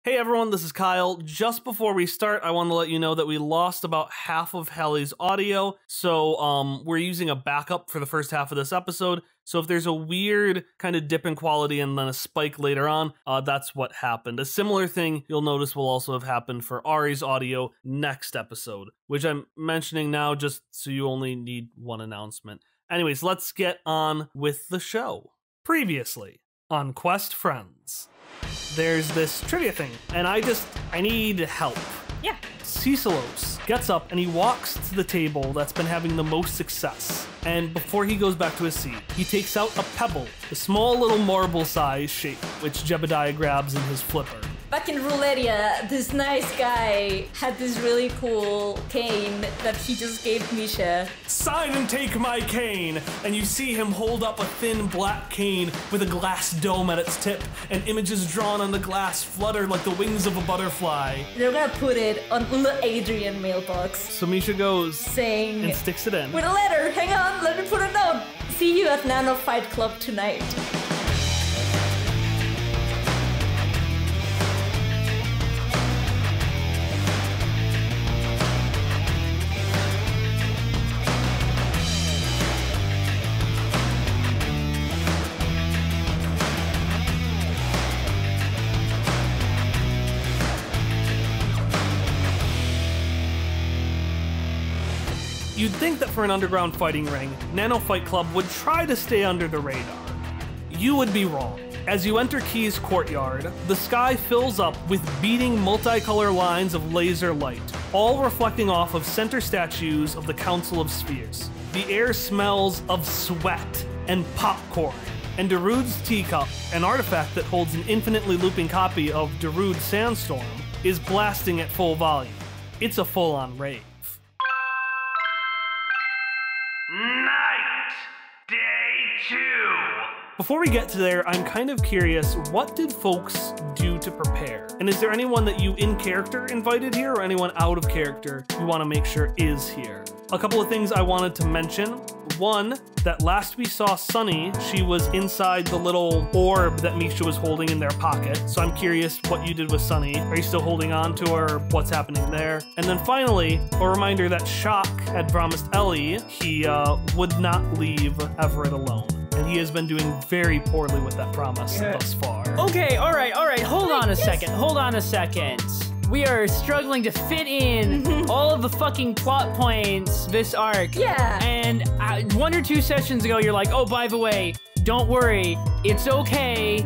Hey everyone, this is Kyle. Just before we start, I want to let you know that we lost about half of Hallie's audio, so we're using a backup for the first half of this episode. So if there's a weird kind of dip in quality and then a spike later on, that's what happened. A similar thing you'll notice will also have happened for Ari's audio next episode, which I'm mentioning now just so you only need one announcement. Anyways, let's get on with the show. Previously on Quest Friends. There's this trivia thing, and I need help. Yeah. Cicelos gets up and he walks to the table that's been having the most success. And before he goes back to his seat, he takes out a pebble, a small little marble-sized shape, which Jebediah grabs in his flipper. Back in Roulettia, this nice guy had this really cool cane that he just gave Misha. Sign and take my cane! And you see him hold up a thin black cane with a glass dome at its tip, and images drawn on the glass flutter like the wings of a butterfly. They're gonna put it on the Adrian mailbox. So Misha goes saying, and sticks it in. With a letter, hang on, let me put a note. See you at NANO Fight Club tonight. You'd think that for an underground fighting ring, Nano Fight Club would try to stay under the radar. You would be wrong. As you enter Key's courtyard, the sky fills up with beating multicolor lines of laser light, all reflecting off of center statues of the Council of Spheres. The air smells of sweat and popcorn, and Darude's teacup, an artifact that holds an infinitely looping copy of Darude Sandstorm, is blasting at full volume. It's a full-on rave. Night, day 2. Before we get to there, I'm kind of curious, what did folks do to prepare? And is there anyone that you in character invited here or anyone out of character you want to make sure is here? A couple of things I wanted to mention. One, that last we saw Sunny, she was inside the little orb that Misha was holding in their pocket. So I'm curious what you did with Sunny. Are you still holding on to her? What's happening there? And then finally, a reminder that Shock had promised Ellie he would not leave Everett alone. And he has been doing very poorly with that promise thus far. Okay, all right. Hold on a second. We are struggling to fit in all of the fucking plot points this arc. Yeah. And 1 or 2 sessions ago, you're like, oh, by the way, don't worry, it's okay.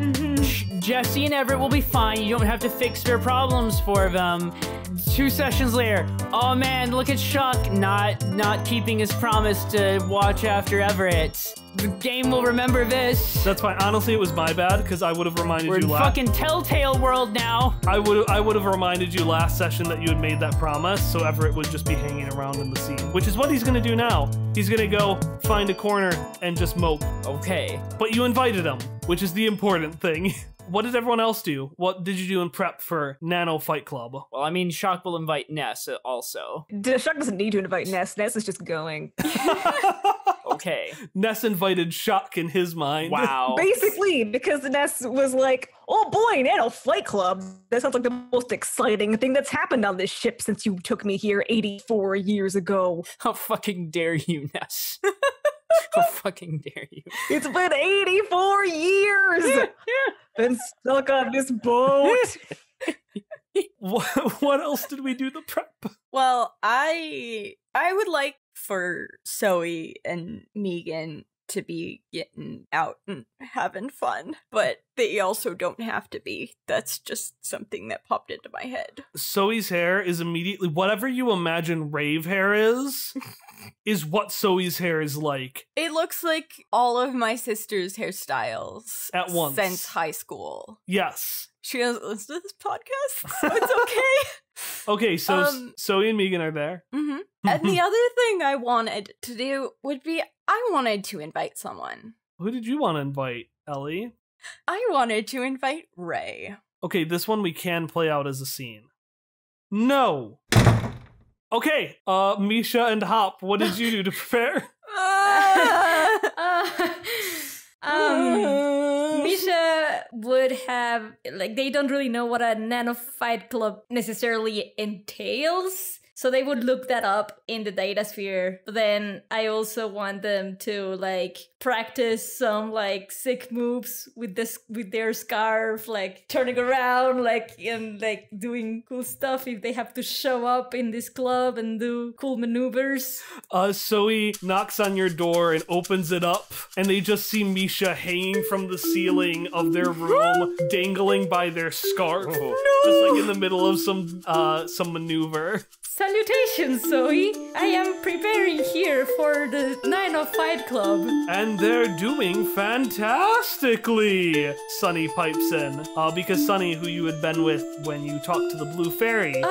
Jesse and Everett will be fine. You don't have to fix their problems for them. 2 sessions later, oh man, look at Shock not keeping his promise to watch after Everett. The game will remember this. That's fine. Honestly, it was my bad because I would have reminded We're you in last. fucking Telltale world now. I would have reminded you last session that you had made that promise, so Everett would just be hanging around in the scene, which is what he's gonna do now. He's gonna go find a corner and just mope. Okay. But you invited him, which is the important thing. What did everyone else do? What did you do in prep for Nano Fight Club? Well, I mean, Shock will invite Ness also. Shock doesn't need to invite Ness. Ness is just going. Okay. Ness invited Shock in his mind. Wow. Basically, because Ness was like, oh boy, Nano Fight Club. That sounds like the most exciting thing that's happened on this ship since you took me here 84 years ago. How fucking dare you, Ness? How fucking dare you? It's been 84 years! Been stuck on this boat. What else did we do the prep? Well, I would like for Zoe and Megan to be getting out and having fun, but they also don't have to be. That's just something that popped into my head. Zoe's hair is immediately whatever you imagine rave hair is what Zoe's hair is like. It looks like all of my sister's hairstyles At once. since high school. Yes. She doesn't listen to this podcast, so it's okay. Okay, so Zoe and Megan are there. And the other thing I wanted to do would be I wanted to invite someone. Who did you want to invite, Ellie? I wanted to invite Ray. Okay, this one we can play out as a scene. No! Okay, Misha and Hop, what did you do to prepare? Misha Misha would have, like, they don't really know what a nano fight club necessarily entails. So they would look that up in the datasphere. But then I also want them to like practice some like sick moves with this with their scarf, like turning around, like and like doing cool stuff if they have to show up in this club and do cool maneuvers. Zoe knocks on your door and opens it up, and they just see Misha hanging from the ceiling of their room, dangling by their scarf, just like in the middle of some maneuver. Salutations, Zoe! I am preparing here for the NANO Fight Club. And they're doing fantastically, Sunny pipes in. Because Sunny, who you had been with when you talked to the Blue Fairy,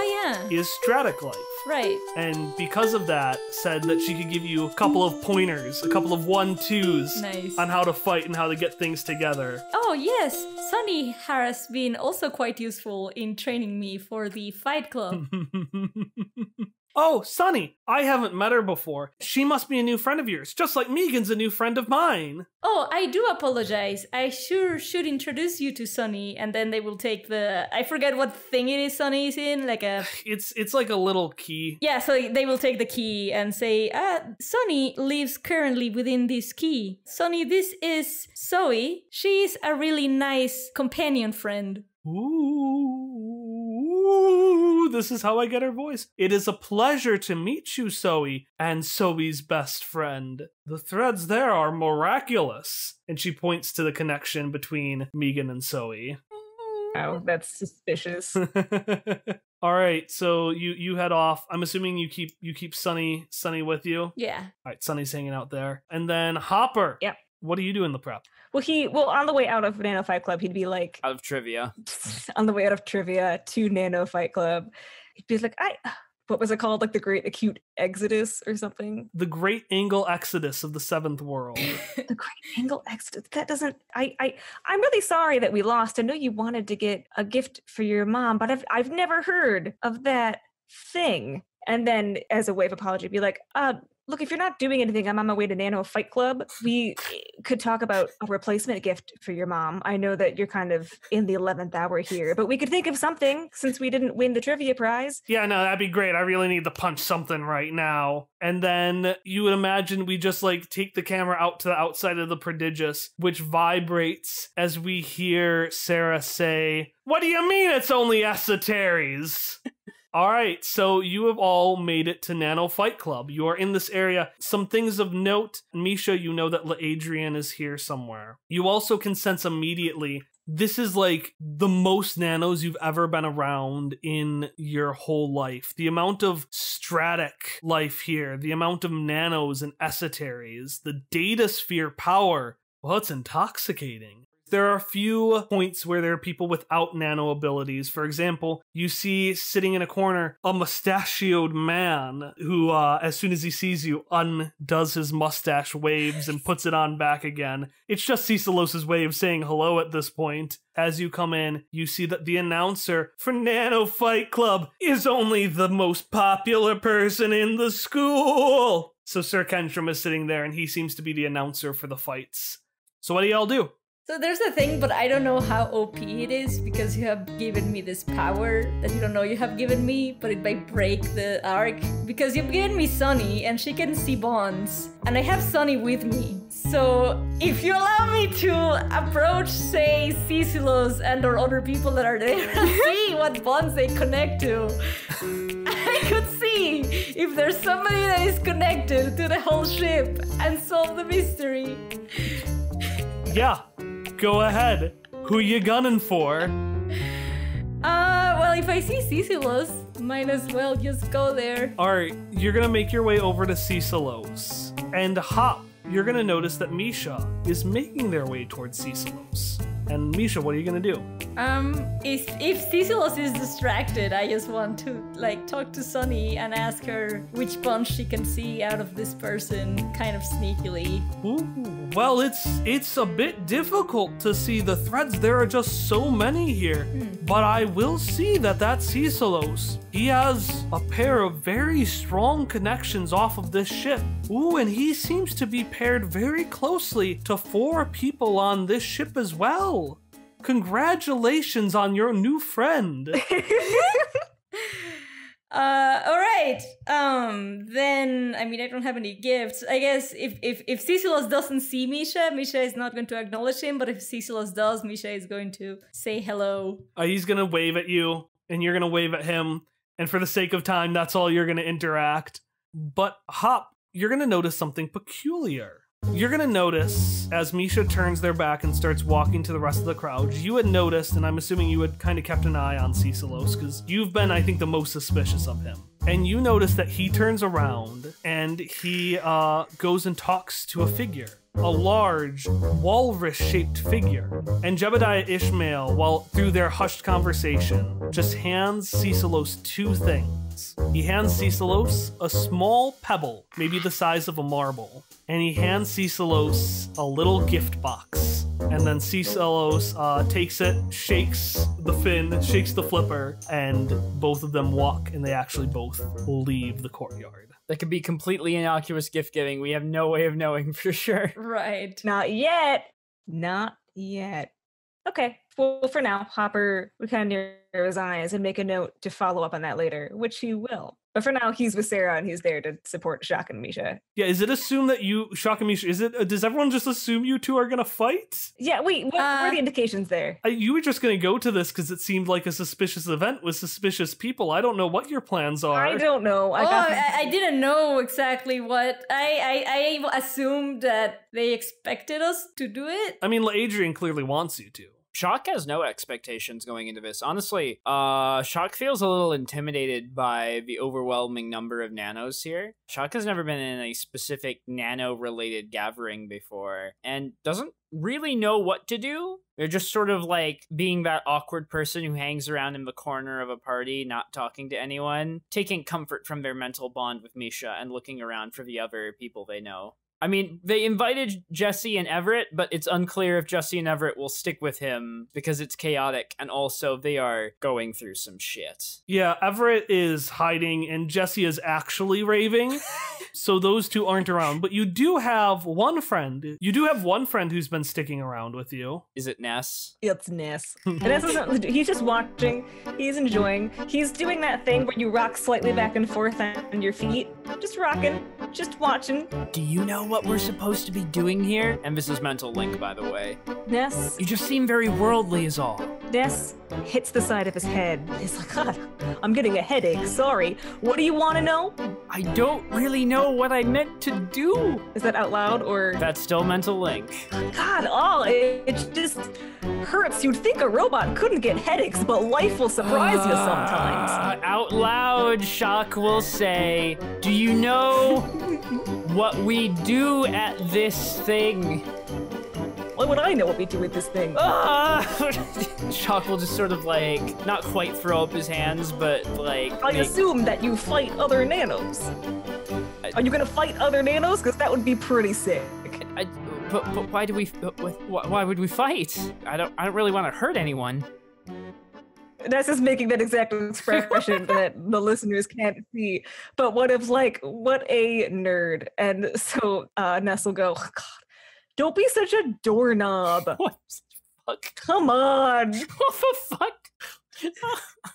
is Stratic Life. Right. And because of that, said that she could give you a couple of pointers, a couple of 1-2s on how to fight and how to get things together. Oh yes, Sunny has been also quite useful in training me for the Fight Club. Oh, Sunny, I haven't met her before. She must be a new friend of yours, just like Megan's a new friend of mine. Oh, I do apologize. I sure should introduce you to Sunny, and then they will take the... I forget what thing it is Sunny is in, like a... It's like a little key. Yeah, so they will take the key and say, Sunny lives currently within this key. Sunny, this is Zoe. She's a really nice companion friend. Ooh, this is how I get her voice. It is a pleasure to meet you, Zoe, and Zoe's best friend. The threads there are miraculous. And she points to the connection between Megan and Zoe. Oh, that's suspicious. All right, so you head off. I'm assuming you keep Sunny with you. Yeah. All right, Sunny's hanging out there, and then Hopper. Yep. What do you do in the prep? Well, on the way out of Nano Fight Club, he'd be like... Out of trivia. On the way out of trivia to Nano Fight Club, he'd be like, what was it called? Like the Great Acute Exodus or something? The Great Angle Exodus of the Seventh World. The Great Angle Exodus. That doesn't... I'm really sorry that we lost. I know you wanted to get a gift for your mom, but I've never heard of that thing. And then as a way of apology, be like, look, if you're not doing anything, I'm on my way to Nano Fight Club. We could talk about a replacement gift for your mom. I know that you're kind of in the 11th hour here, but we could think of something since we didn't win the trivia prize. Yeah, no, that'd be great. I really need to punch something right now. And then you would imagine we just like take the camera out to the outside of the prodigious, which vibrates as we hear Sarah say, "What do you mean it's only esoteries?" All right, so you have all made it to Nano Fight Club. You are in this area. Some things of note. Misha, you know that Adrian is here somewhere. You also can sense immediately, this is like the most nanos you've ever been around in your whole life. The amount of stratic life here, the amount of nanos and esoteries, the data sphere power, well, it's intoxicating. There are a few points where there are people without nano abilities. For example, you see sitting in a corner a mustachioed man who, as soon as he sees you, undoes his mustache, waves, and puts it on back again. It's just Cecilos's way of saying hello at this point. As you come in, you see that the announcer for Nano Fight Club is only the most popular person in the school. So Sir Kentrum is sitting there, and he seems to be the announcer for the fights. So what do y'all do? So there's a thing, but I don't know how OP it is because you have given me this power that you don't know you have given me, but it might break the arc. Because you've given me Sunny and she can see bonds, and I have Sunny with me. So if you allow me to approach, say, Cecilos and or other people that are there and see what bonds they connect to, I could see if there's somebody that is connected to the whole ship and solve the mystery. Yeah. Go ahead. Who you gunning for? Well, if I see Cecilos, might as well just go there. Alright, you're gonna make your way over to Cecilos. And Hop, you're gonna notice that Misha is making their way towards Cecilos. And Misha, what are you gonna do? If Cecilos is distracted, I just want to, like, talk to Sunny and ask her which bunch she can see out of this person, kind of sneakily. Ooh, well, it's a bit difficult to see the threads. There are just so many here. But I will see that that's Cecilos. He has a pair of very strong connections off of this ship. Ooh, and he seems to be paired very closely to 4 people on this ship as well. Congratulations on your new friend. All right. Then I mean, I don't have any gifts. I guess if Cecilos doesn't see Misha, Misha is not going to acknowledge him. But if Cecilos does, Misha is going to say hello. He's gonna wave at you, and you're gonna wave at him. And for the sake of time, that's all you're gonna interact. But Hop, you're gonna notice something peculiar. You're gonna notice as Misha turns their back and starts walking to the rest of the crowd, you had noticed, and I'm assuming you had kind of kept an eye on Cecilos, because you've been, I think, the most suspicious of him. And you notice that he turns around and he goes and talks to a figure. A large, walrus-shaped figure. And Jebediah Ishmael, while through their hushed conversation, just hands Cecilos two things. He hands Cecilos a small pebble, maybe the size of a marble, and he hands Cecilos a little gift box. And then Cecilos takes it, shakes the fin, shakes the flipper, and both of them walk, and they actually both leave the courtyard. That could be completely innocuous gift giving. We have no way of knowing for sure. Right. Not yet. Not yet. Okay. Well, for now, Hopper would kind of narrow his eyes and make a note to follow up on that later, which he will. But for now, he's with Sarah and he's there to support Shock and Misha. Yeah, is it assumed that you, Shock and Misha, does everyone just assume you two are gonna fight? Yeah, wait, what were the indications there? You were just gonna go to this because it seemed like a suspicious event with suspicious people. I don't know what your plans are. I don't know. I didn't know exactly what. I assumed that they expected us to do it. I mean, Adrian clearly wants you to. Shock has no expectations going into this. Honestly, Shock feels a little intimidated by the overwhelming number of nanos here. Shock has never been in a specific nano-related gathering before, and doesn't really know what to do. They're just sort of like being that awkward person who hangs around in the corner of a party, not talking to anyone, taking comfort from their mental bond with Misha and looking around for the other people they know. I mean, they invited Jesse and Everett, but it's unclear if Jesse and Everett will stick with him because it's chaotic, and also they are going through some shit. Yeah, Everett is hiding, and Jesse is actually raving, so those two aren't around. But you do have one friend. You do have one friend who's been sticking around with you. Is it Ness? It's Ness. He's just watching. He's enjoying. He's doing that thing where you rock slightly back and forth on your feet. Just rocking. Just watching. Do you know what we're supposed to be doing here? And this is mental link, by the way. Ness. You just seem very worldly is all. Ness hits the side of his head. He's like, God, I'm getting a headache. Sorry. What do you want to know? I don't really know what I meant to do. Is that out loud or? That's still mental link. God, it just hurts. You'd think a robot couldn't get headaches, but life will surprise you sometimes. Out loud, Shock will say, do you know what we do at this thing? Why would I know what we do with this thing? Shock will just sort of like, not quite throw up his hands, but like... I assume that you fight other nanos. Are you gonna fight other nanos? Because that would be pretty sick. But why do we... Why would we fight? I don't really want to hurt anyone. That's just making that exact expression that the listeners can't see. But what a nerd. And so Ness will go, oh, God, don't be such a doorknob. What the fuck? Come on. What the fuck?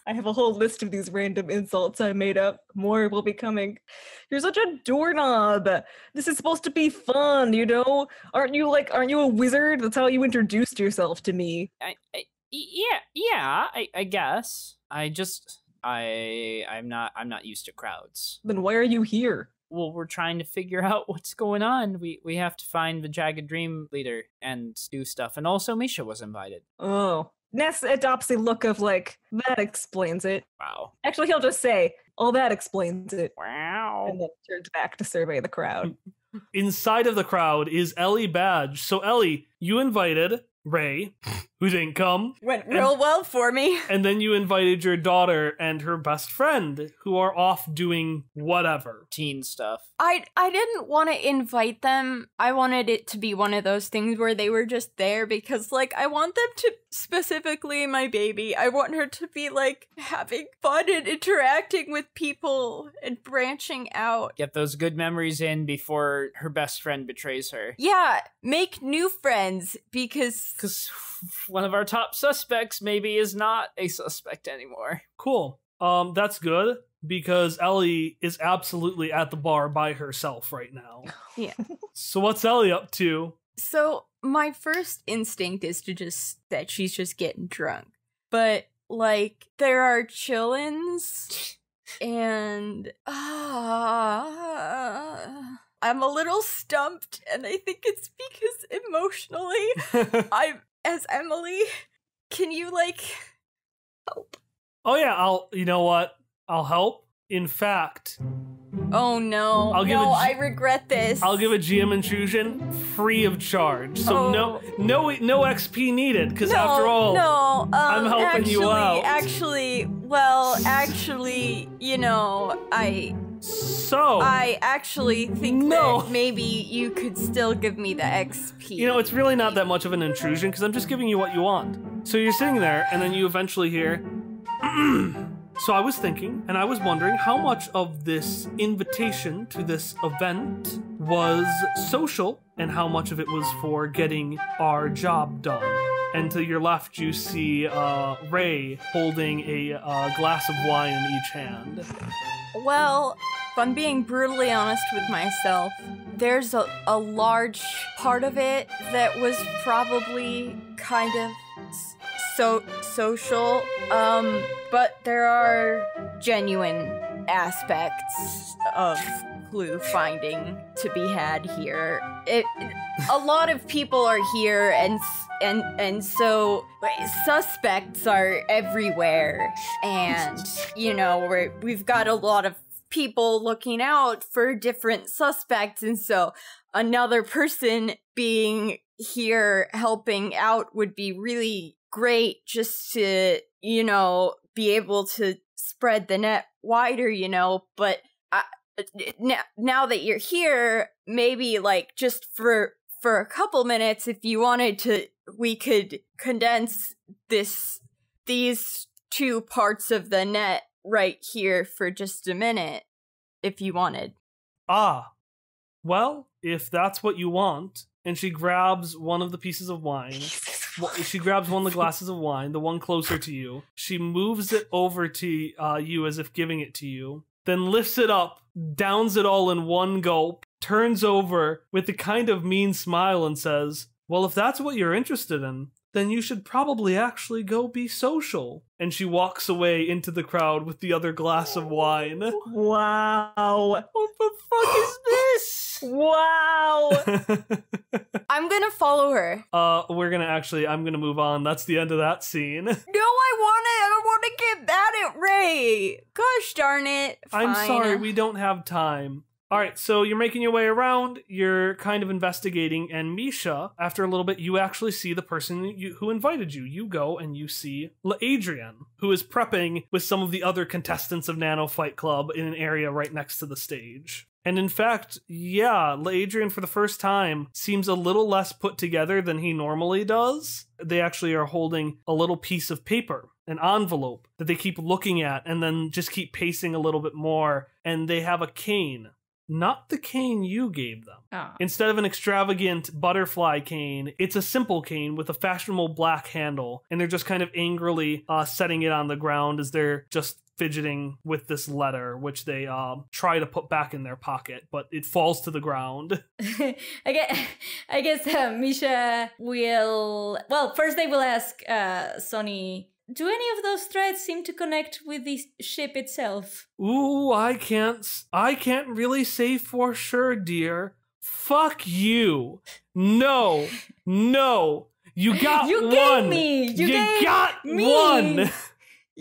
I have a whole list of these random insults I made up. More will be coming. You're such a doorknob. This is supposed to be fun, you know? Aren't you a wizard? That's how you introduced yourself to me. I guess. I'm not used to crowds. Then why are you here? Well, we're trying to figure out what's going on. We have to find the Jagged Dream leader and do stuff. And also Misha was invited. Oh. Ness adopts a look of like, that explains it. Wow. Actually, he'll just say, oh, that explains it. Wow. And then turns back to survey the crowd. Inside of the crowd is Ellie Badge. So Ellie, you invited Ray, who didn't come. Went real well for me. And then you invited your daughter and her best friend, who are off doing whatever. Teen stuff. I didn't want to invite them. I wanted it to be one of those things where they were just there because, like, I want them to, specifically my baby, I want her to be, like, having fun and interacting with people and branching out. Get those good memories in before her best friend betrays her. Yeah, make new friends because one of our top suspects maybe is not a suspect anymore. Cool. That's good, because Ellie is absolutely at the bar by herself right now. Yeah. So what's Ellie up to? So my first instinct is that she's just getting drunk. But, like, there are chillins, and I'm a little stumped, and I think it's because emotionally, as Emily, can you, like, help? Oh yeah, you know what? I'll help. In fact, Oh no, I regret this. I'll give a GM intrusion free of charge. So no XP needed, because after all, I'm helping you out. Actually, you know, I actually think that maybe you could still give me the XP. You know, it's really not that much of an intrusion, because I'm just giving you what you want. So you're sitting there, and then you eventually hear, So I was thinking, and I was wondering how much of this invitation to this event was social, and how much of it was for getting our job done. And to your left, you see Ray holding a glass of wine in each hand. Well, if I'm being brutally honest with myself, there's a large part of it that was probably kind of social, but there are genuine aspects of clue finding to be had here. A lot of people are here, and so suspects are everywhere, and you know we've got a lot of people looking out for different suspects, and so another person being here helping out would be really great, just to, you know, be able to spread the net wider, you know, but now that you're here, maybe like just for a couple minutes, if you wanted to, we could condense these two parts of the net right here for just a minute, if you wanted. Well, if that's what you want. And she grabs one of the pieces of wine. She grabs one of the glasses of wine, the one closer to you. She moves it over to you as if giving it to you. Then lifts it up, downs it all in one gulp, turns over with a kind of mean smile and says, well, if that's what you're interested in, then you should probably actually go be social. And she walks away into the crowd with the other glass of wine. Wow. What the fuck is this? Wow. I'm gonna follow her. I'm gonna move on. That's the end of that scene. No, I want to get mad at Ray. Gosh darn it. Fine. I'm sorry, we don't have time. Alright, so you're making your way around, you're kind of investigating, and Misha, after a little bit, you actually see the person who invited you. You go and you see Adrian, who is prepping with some of the other contestants of Nano Fight Club in an area right next to the stage. And in fact, yeah, Adrian for the first time seems a little less put together than he normally does. They actually are holding a little piece of paper, an envelope, that they keep looking at and then just keep pacing a little bit more, and they have a cane. Not the cane you gave them. Oh. Instead of an extravagant butterfly cane, it's a simple cane with a fashionable black handle, and they're just kind of angrily setting it on the ground as they're just fidgeting with this letter, which they try to put back in their pocket, but it falls to the ground. I guess Misha will... Well, first they will ask Sonny, do any of those threads seem to connect with the ship itself? Ooh, I can't really say for sure, dear. Fuck you. No. You got you one. Gave me. You got me. one.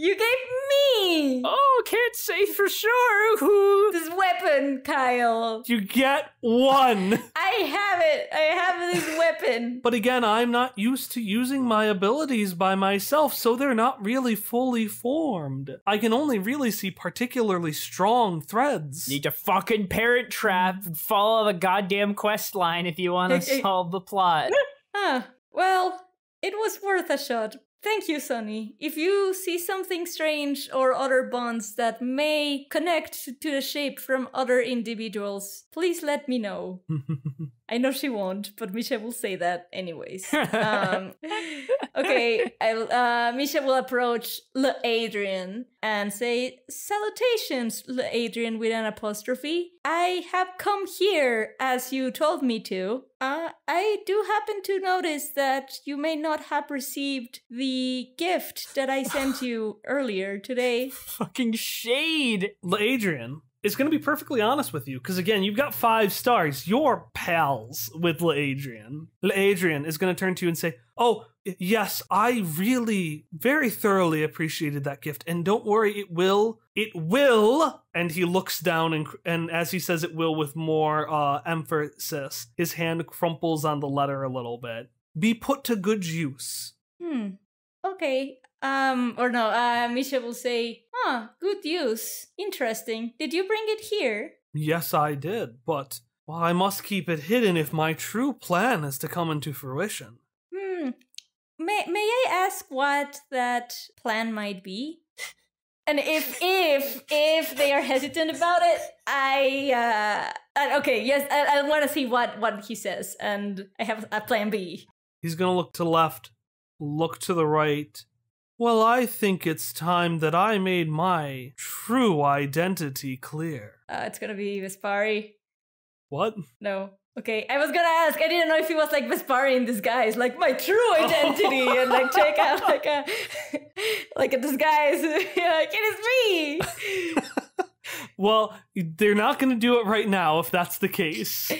You gave me! Oh, can't say for sure who... This weapon, Kyle. You get one! I have it! I have this weapon! But again, I'm not used to using my abilities by myself, so they're not really fully formed. I can only really see particularly strong threads. Need to fucking parent trap and follow the goddamn quest line if you want to solve the plot. Well, it was worth a shot. Thank you, Sonny. If you see something strange or other bonds that may connect to the shape from other individuals, please let me know. I know she won't, but Misha will say that anyways. Okay, Misha will approach Le Adrian and say, "Salutations, Le Adrian," with an apostrophe. "I have come here as you told me to. I do happen to notice that you may not have received the gift that I sent you earlier today." Fucking shade. Le Adrian is going to be perfectly honest with you, because again, you've got 5 stars. You're pals with Le Adrian. Le Adrian is going to turn to you and say, "Oh, yes, I really very thoroughly appreciated that gift. And don't worry, it will. And he looks down and as he says it will with more emphasis, his hand crumples on the letter a little bit. "Be put to good use." Okay. Misha will say, "Good use. Interesting. Did you bring it here?" "Yes, I did, but well, I must keep it hidden if my true plan is to come into fruition." May I ask what that plan might be? And if they are hesitant about it, I want to see what he says, and I have a plan B. He's gonna look to the left, look to the right. "Well, I think it's time that I made my true identity clear." It's gonna be Vespari. What? No. Okay, I was gonna ask. I didn't know if he was like Vespari in disguise, like my true identity, and like take out like a disguise. Like, it is me. Well, they're not gonna do it right now if that's the case.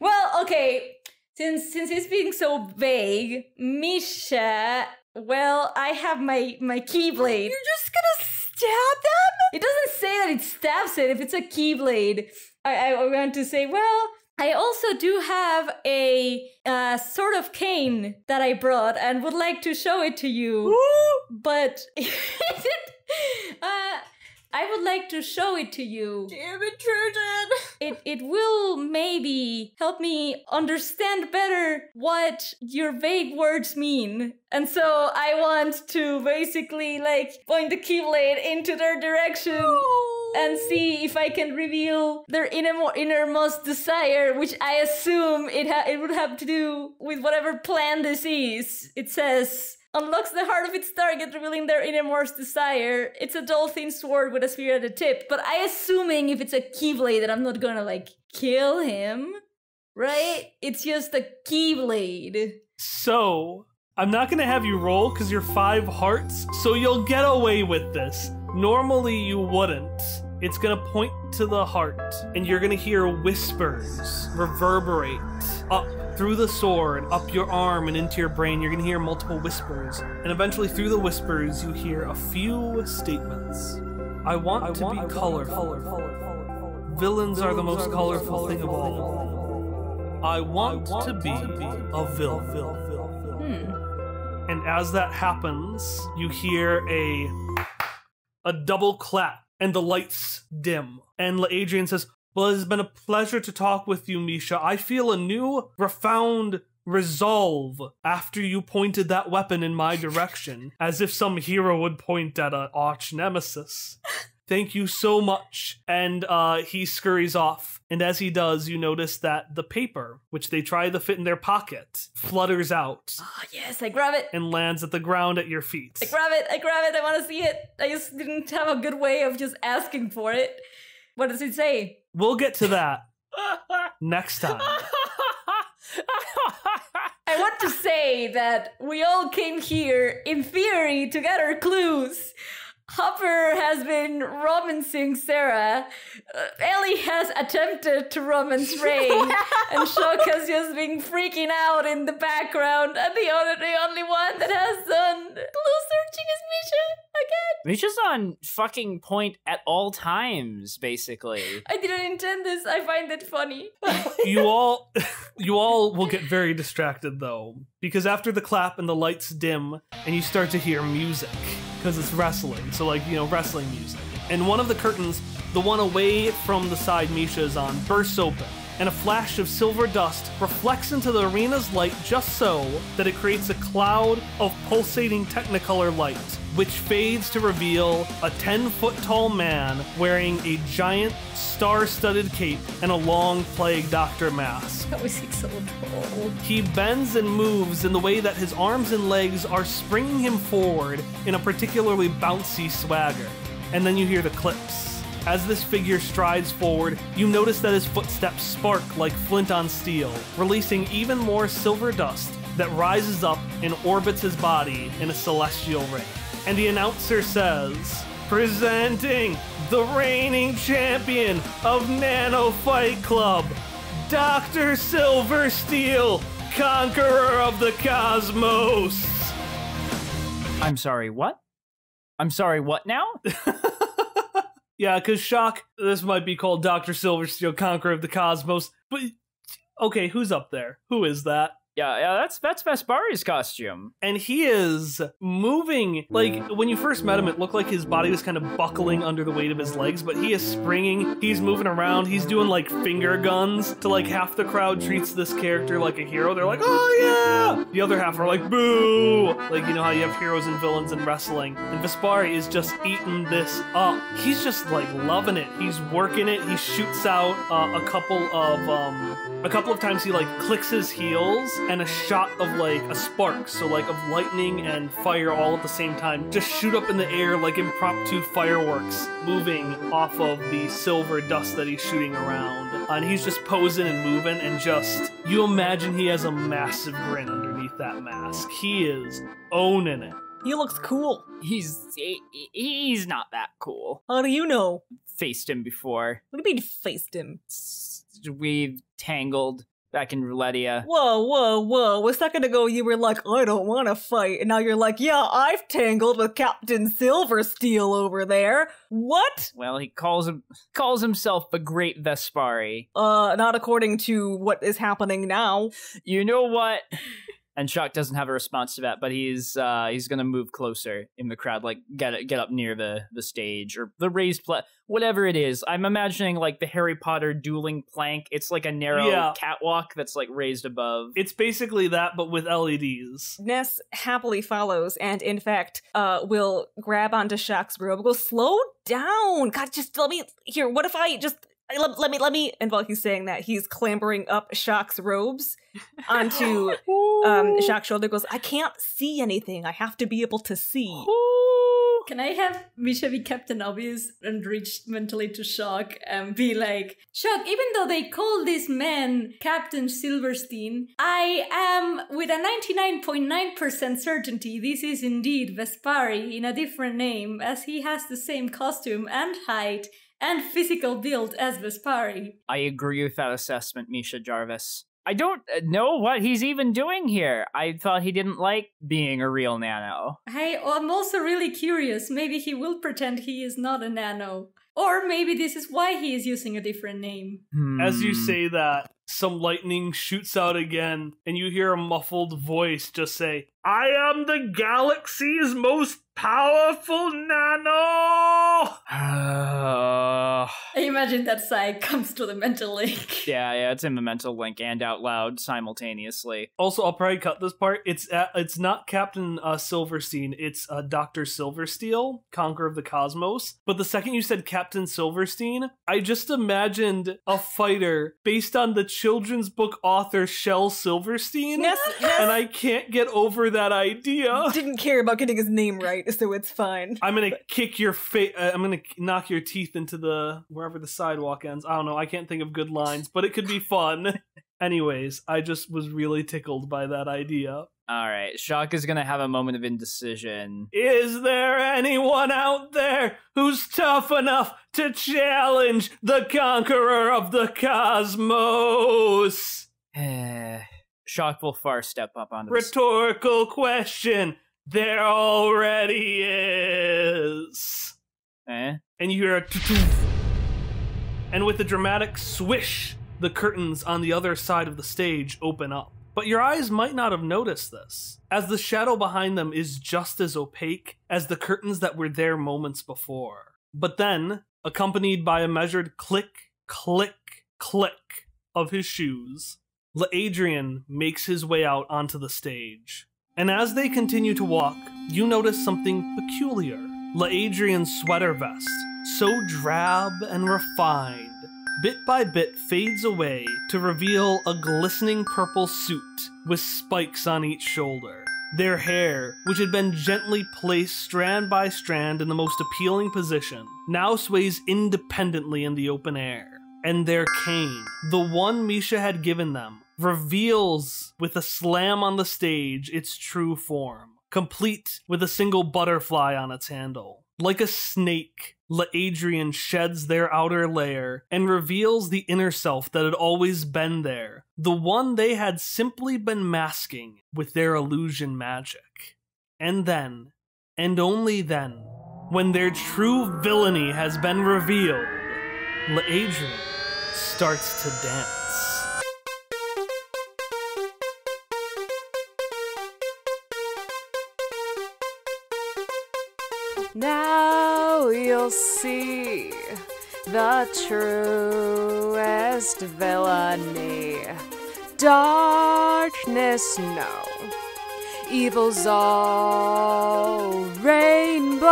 Well, okay. Since he's being so vague, Misha. Well, I have my keyblade. You're just gonna stab them? It doesn't say that it stabs it if it's a keyblade. I want to say, well, I also do have a sort of cane that I brought and would like to show it to you. But I would like to show it to you. Damn it, Trojan! It will maybe help me understand better what your vague words mean. And so I want to basically like point the keyblade into their direction and see if I can reveal their innermost desire, which I assume it would have to do with whatever plan this is. It says, "Unlocks the heart of its target, revealing their innermost desire. It's a dull thin sword with a spear at the tip." But I assuming if it's a keyblade that I'm not gonna like kill him, right? It's just a keyblade. So, I'm not gonna have you roll because you're 5 hearts, so you'll get away with this. Normally you wouldn't. It's gonna point to the heart, and you're gonna hear whispers reverberate up through the sword, up your arm and into your brain. You're gonna hear multiple whispers, and eventually through the whispers you hear a few statements. I want to be colorful. Villains are the most colorful thing of all. I want to be a villain. And as that happens, you hear a double clap, and the lights dim. And Le Adrian says, "Well, it has been a pleasure to talk with you, Misha. I feel a new, profound resolve after you pointed that weapon in my direction, as if some hero would point at an arch nemesis. Thank you so much." And he scurries off. And as he does, you notice that the paper, which they try to fit in their pocket, flutters out. Oh, yes, I grab it. And lands at the ground at your feet. I grab it, I want to see it. I just didn't have a good way of just asking for it. What does it say? We'll get to that next time. I want to say that we all came here, in theory, to gather clues. Hopper has been romancing Sarah. Ellie has attempted to romance Ray. And Shock has just been freaking out in the background. And the only one that has done clue searching is Misha again. Misha's on fucking point at all times, basically. I didn't intend this. I find it funny. You all will get very distracted though, because after the clap and the lights dim and you start to hear music, because it's wrestling, so like, you know, wrestling music. And one of the curtains, the one away from the side Misha is on, bursts open, and a flash of silver dust reflects into the arena's light just so that it creates a cloud of pulsating technicolor light, which fades to reveal a 10-foot-tall man wearing a giant star-studded cape and a long Plague Doctor mask. How is he so tall? He bends and moves in the way that his arms and legs are springing him forward in a particularly bouncy swagger. And then you hear the clips. As this figure strides forward, you notice that his footsteps spark like flint on steel, releasing even more silver dust that rises up and orbits his body in a celestial ring. And the announcer says, presenting the reigning champion of NANO Fight Club, Dr. Silversteel, conqueror of the cosmos. I'm sorry, what? I'm sorry, what now? Yeah, because Shock, this might be called Dr. Silversteel, conqueror of the cosmos, but okay, who's up there? Who is that? Yeah, that's Vespari's costume. And he is moving, like, when you first met him, it looked like his body was kind of buckling under the weight of his legs, but he is springing, he's moving around, he's doing, like, finger guns to, like, half the crowd treats this character like a hero. They're like, oh, yeah! The other half are like, boo! Like, you know how you have heroes and villains in wrestling. And Vespari is just eating this up. He's just, like, loving it. He's working it. He shoots out a couple of times he, like, clicks his heels, and a shot of, like, a spark, so, like, of lightning and fire all at the same time, just shoot up in the air like impromptu fireworks moving off of the silver dust that he's shooting around. And he's just posing and moving, and just, you imagine he has a massive grin underneath that mask. He is owning it. He looks cool. He's not that cool. How do you know? Faced him before. What do you mean faced him? We've tangled back in Roulettia. Whoa. A second ago you were like, I don't want to fight. And now you're like, yeah, I've tangled with Captain Silversteel over there. What? Well, he calls himself the Great Vespari. Not according to what is happening now. You know what? And Shock doesn't have a response to that, but he's gonna move closer in the crowd, like get up near the stage or the raised whatever it is. I'm imagining like the Harry Potter dueling plank. It's like a narrow catwalk that's like raised above. It's basically that, but with LEDs. Ness happily follows, and in fact, will grab onto Shock's robe. Go, slow down. God, just let me here. What if I just. Let me, and while he's saying that, he's clambering up Shock's robes onto Shock's shoulder. Goes, I can't see anything. I have to be able to see. Can I have Misha be Captain Obvious and reach mentally to Shock and be like, Shock, even though they call this man Captain Silverstein, I am with a 99.9% certainty this is indeed Vespari in a different name, as he has the same costume and height and physical build as Vespari. I agree with that assessment, Misha Jarvis. I don't know what he's even doing here. I thought he didn't like being a real nano. I'm also really curious. Maybe he will pretend he is not a nano. Or maybe this is why he is using a different name. As you say that, some lightning shoots out again, and you hear a muffled voice just say, I am the galaxy's most powerful nano! I imagine that side comes to the mental link. Yeah, it's in the mental link and out loud simultaneously. Also, I'll probably cut this part. It's not Captain Silverstein, it's Dr. Silversteel, conqueror of the cosmos. But the second you said Captain Silverstein, I just imagined a fighter based on the children's book author Shel Silverstein, Yes. and I can't get over that idea. Didn't care about getting his name right, so it's fine. I'm gonna kick your face. I'm gonna knock your teeth into wherever the sidewalk ends. I don't know. I can't think of good lines, but it could be fun. Anyways, I just was really tickled by that idea. All right, Shock is gonna have a moment of indecision. Is there anyone out there who's tough enough to challenge the conqueror of the cosmos? Shock will far step up onto Rhetorical question. There already is. And you hear a and with a dramatic swish, the curtains on the other side of the stage open up. But your eyes might not have noticed this, as the shadow behind them is just as opaque as the curtains that were there moments before. But then, accompanied by a measured click, click, click of his shoes, LaAdrian makes his way out onto the stage. And as they continue to walk, you notice something peculiar. LaAdrian's sweater vest, so drab and refined, bit by bit fades away to reveal a glistening purple suit with spikes on each shoulder. Their hair, which had been gently placed strand by strand in the most appealing position, now sways independently in the open air. And their cane, the one Misha had given them, reveals with a slam on the stage its true form, complete with a single butterfly on its handle. Like a snake, LaAdrian sheds their outer layer and reveals the inner self that had always been there, the one they had simply been masking with their illusion magic. And then, and only then, when their true villainy has been revealed, LaAdrian starts to dance. Now you'll see the truest villainy. Darkness, no. Evil's all rainbows,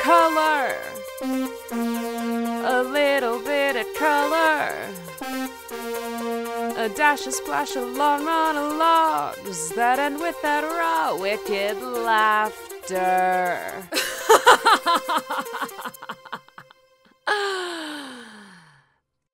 color. A little bit of color. A dash, a splash, a long monologues that end with that raw, wicked laughter.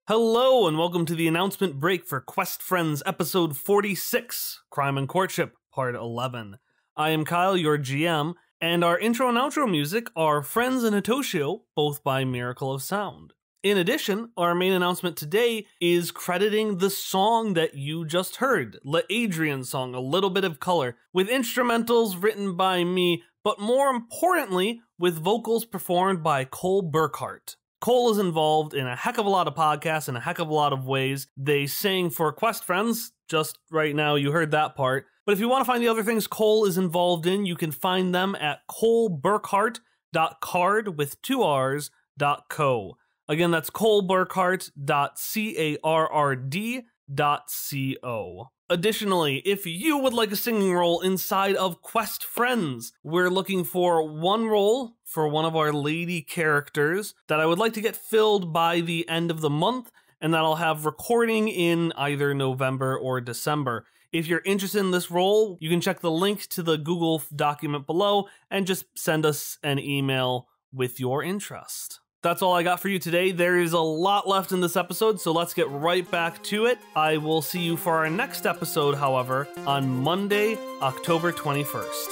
Hello and welcome to the announcement break for Quest Friends episode 46, Crime and Courtship, part 11. I am Kyle, your GM, and our intro and outro music are Friends and Hitoshio, both by Miracle of Sound. In addition, our main announcement today is crediting the song that you just heard, LaAdrian's song, A Little Bit of Color, with instrumentals written by me, but more importantly, with vocals performed by Cole Burkhart. Cole is involved in a heck of a lot of podcasts in a heck of a lot of ways. They sing for Quest Friends, just right now you heard that part. But if you want to find the other things Cole is involved in, you can find them at coleburkhart.card with 2 R's.co. Again, that's coleburkhart.carrd.co. Additionally, if you would like a singing role inside of Quest Friends, we're looking for one role for one of our lady characters that I would like to get filled by the end of the month, and that I'll have recording in either November or December. If you're interested in this role, you can check the link to the Google document below and just send us an email with your interest. That's all I got for you today. There is a lot left in this episode, so let's get right back to it. I will see you for our next episode, however, on Monday, October 21st.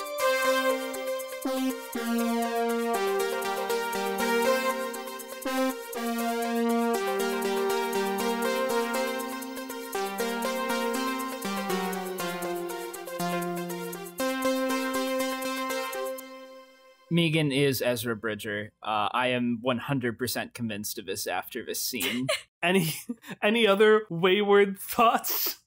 Megan is Ezra Bridger. I am 100% convinced of this after this scene. Any other wayward thoughts?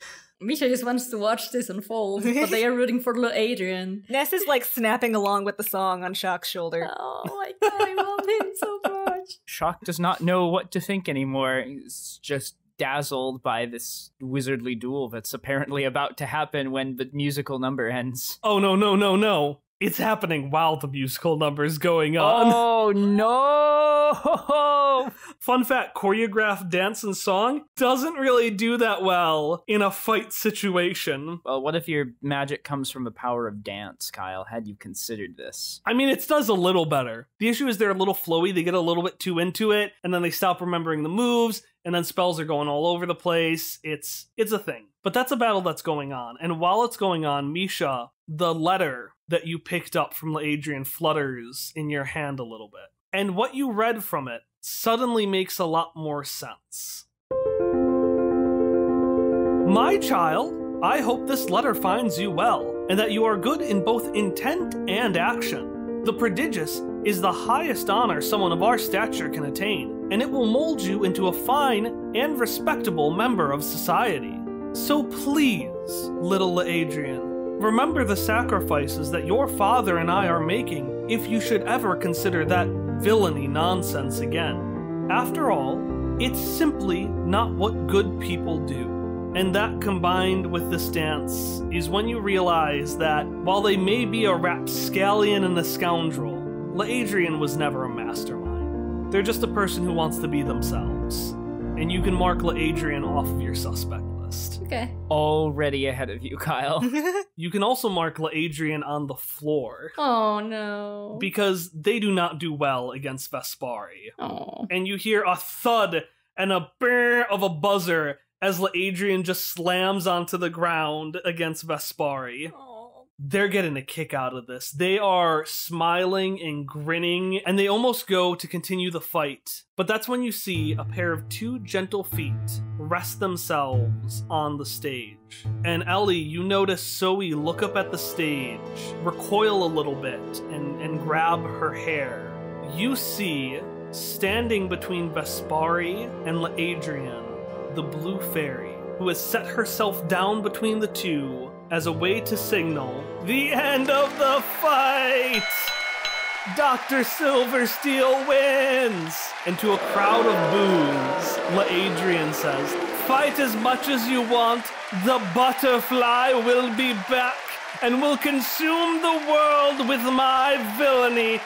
Misha just wants to watch this unfold, but they are rooting for LaAdrian. Ness is like snapping along with the song on Shock's shoulder. Oh my god, I love him so much. Shock does not know what to think anymore. He's just dazzled by this wizardly duel that's apparently about to happen when the musical number ends. Oh, no. It's happening while the musical number's going on. Oh, no! Fun fact, choreographed dance and song doesn't really do that well in a fight situation. Well, what if your magic comes from the power of dance, Kyle? Had you considered this? I mean, it does a little better. The issue is they're a little flowy, they get a little bit too into it, and then they stop remembering the moves, and then spells are going all over the place. It's a thing. But that's a battle that's going on. And while it's going on, Misha, the letter that you picked up from LaAdrian flutters in your hand a little bit. And what you read from it suddenly makes a lot more sense. My child, I hope this letter finds you well, and that you are good in both intent and action. The prodigious is the highest honor someone of our stature can attain, and it will mold you into a fine and respectable member of society. So please, little LaAdrian, remember the sacrifices that your father and I are making if you should ever consider that villainy nonsense again. After all, it's simply not what good people do. And that combined with this dance is when you realize that while they may be a rapscallion and a scoundrel, LaAdrian was never a mastermind. They're just a person who wants to be themselves. And you can mark LaAdrian off of your suspect list. Okay. Already ahead of you, Kyle. You can also mark LaAdrian on the floor. Oh no. Because they do not do well against Vespari. Oh. And you hear a thud and a brrr of a buzzer as LaAdrian just slams onto the ground against Vespari. They're getting a kick out of this. They are smiling and grinning, and they almost go to continue the fight. But that's when you see a pair of 2 gentle feet rest themselves on the stage. And Ellie, you notice Zoe look up at the stage, recoil a little bit, and grab her hair. You see, standing between Vespari and LaAdrian, the Blue Fairy, who has set herself down between the two as a way to signal the end of the fight! Dr. Silversteel wins! And to a crowd of boos, LaAdrian says, "Fight as much as you want, the butterfly will be back and will consume the world with my villainy."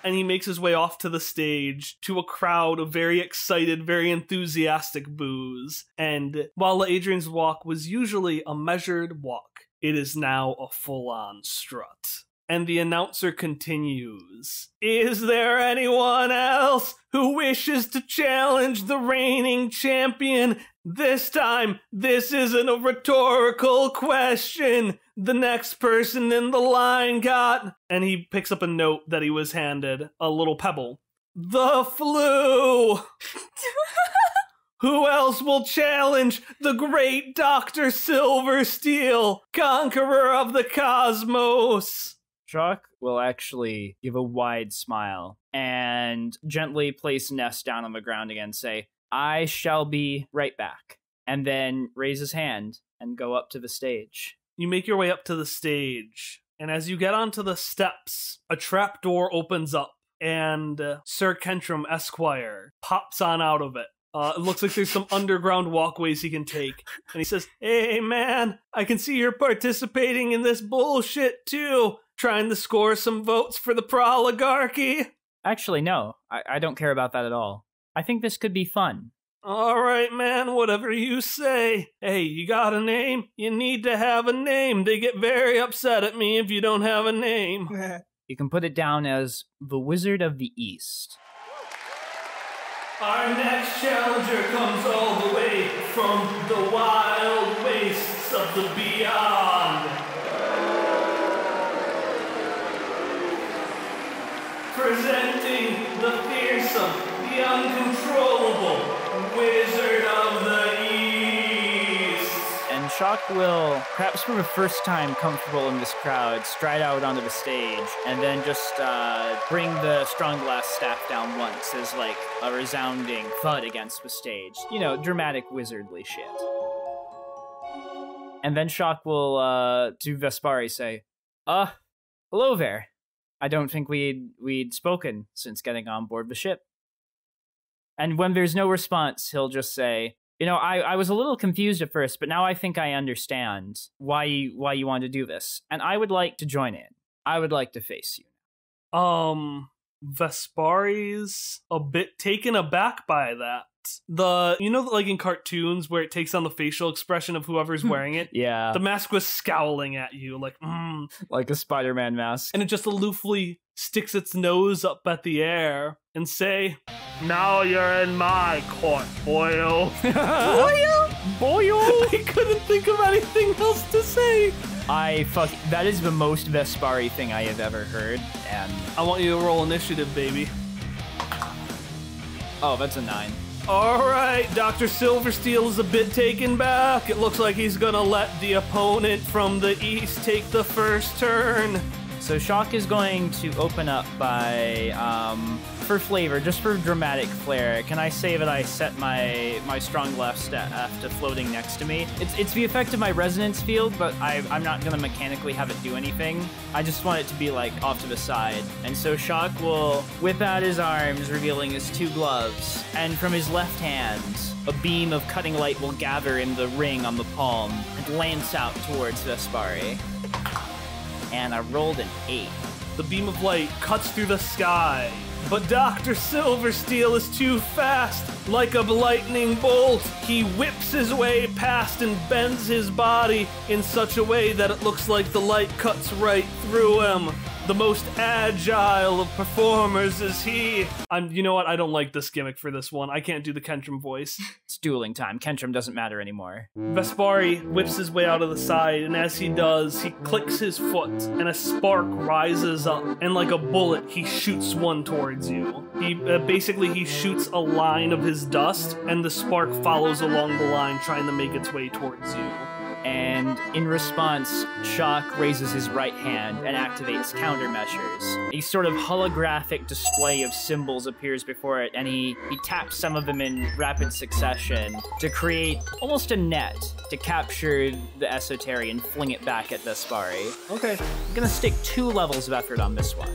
And he makes his way off to the stage to a crowd of very excited, very enthusiastic boos. And while LaAdrian's walk was usually a measured walk, it is now a full-on strut. And the announcer continues, "Is there anyone else who wishes to challenge the reigning champion? This time, this isn't a rhetorical question. The next person in the line got..." And he picks up a note that he was handed, a little pebble. "The flu!" "Who else will challenge the great Dr. Silversteel, conqueror of the cosmos?" Shock will actually give a wide smile and gently place Ness down on the ground again and say, "I shall be right back," and then raise his hand and go up to the stage. You make your way up to the stage, and as you get onto the steps, a trapdoor opens up, and Sir Kentrum Esquire pops on out of it. It looks like there's some underground walkways he can take. And he says, "Hey man, I can see you're participating in this bullshit too, trying to score some votes for the proligarchy." Actually, no, I don't care about that at all. I think this could be fun. "Alright man, whatever you say. Hey, you got a name? You need to have a name. They get very upset at me if you don't have a name." You can put it down as the Wizard of the East. "Our next challenger comes all the way from the wild wastes of the beyond. Presenting the fearsome, the uncontrollable Wizard of the East." And Shock will, perhaps for the first time comfortable in this crowd, stride out onto the stage and then just bring the strong glass staff down once as like a resounding thud against the stage. You know, dramatic wizardly shit. And then Shock will, to Vespari say, hello there. I don't think we'd spoken since getting on board the ship." And when there's no response, he'll just say, "You know, I was a little confused at first, but now I think I understand why you want to do this. And I would like to join in. I would like to face you." Vespari's a bit taken aback by that. Like in cartoons where it takes on the facial expression of whoever's wearing it? Yeah. The mask was scowling at you, like a Spider-Man mask. And it just aloofly sticks its nose up at the air and say, "Now you're in my court, Boyle." Boyle? I couldn't think of anything else to say. That is the most Vespari thing I have ever heard, and I want you to roll initiative, baby. Oh, that's a 9. Alright, Dr. Silversteel is a bit taken back. It looks like he's gonna let the opponent from the east take the first turn. So Shock is going to open up by, for flavor, just for dramatic flair, can I say that I set my strong left staff to floating next to me? It's the effect of my resonance field, but I'm not gonna mechanically have it do anything. I just want it to be like off to the side. And so Shock will whip out his arms, revealing his 2 gloves, and from his left hand, a beam of cutting light will gather in the ring on the palm and lance out towards Vespari. And I rolled an 8. The beam of light cuts through the sky, but Dr. Silversteel is too fast. Like a lightning bolt, he whips his way past and bends his body in such a way that it looks like the light cuts right through him. The most agile of performers is he. You know what? I don't like this gimmick for this one. I can't do the Kentrim voice. It's dueling time. Kentrim doesn't matter anymore. Vespari whips his way out of the side, and as he does, he clicks his foot, and a spark rises up, and like a bullet, he shoots one towards you. He shoots a line of his dust, and the spark follows along the line, trying to make its way towards you. And in response, Shock raises his right hand and activates countermeasures. A sort of holographic display of symbols appears before it, and he taps some of them in rapid succession to create almost a net to capture the esoteric and fling it back at Vespari. Okay. I'm gonna stick 2 levels of effort on this one.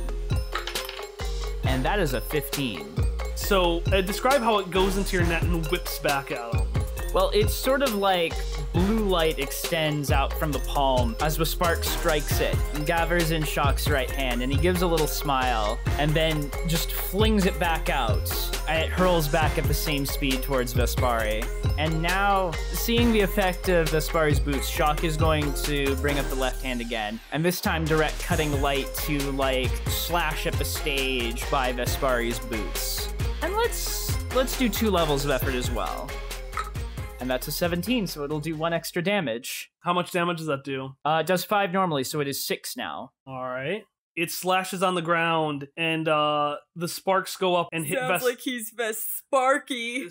And that is a 15. So, describe how it goes into your net and whips back at him. Well, it's sort of like blue light extends out from the palm as the spark strikes it and gathers in Shock's right hand, and he gives a little smile and then just flings it back out, and it hurls back at the same speed towards Vespari. And now, seeing the effect of Vespari's boots, Shock is going to bring up the left hand again, and this time direct cutting light to, like, slash at the stage by Vespari's boots. And let's do 2 levels of effort as well. And that's a 17, so it'll do 1 extra damage. How much damage does that do? It does 5 normally, so it is 6 now. All right. It slashes on the ground, and the sparks go up and hit Sounds like he's Vesparky.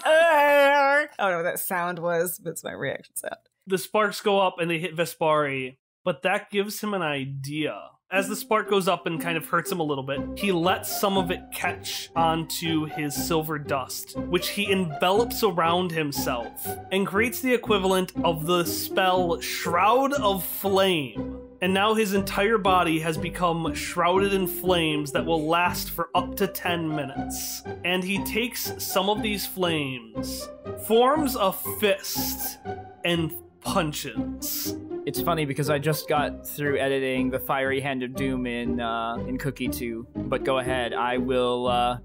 I don't know what that sound was, but it's my reaction sound. The sparks go up and they hit Vespari, but that gives him an idea. As the spark goes up and kind of hurts him a little bit, he lets some of it catch onto his silver dust, which he envelops around himself and creates the equivalent of the spell Shroud of Flame. And now his entire body has become shrouded in flames that will last for up to 10 minutes. And he takes some of these flames, forms a fist, and punches. It's funny because I just got through editing the Fiery Hand of Doom in Cookie 2, but go ahead, I will, I'll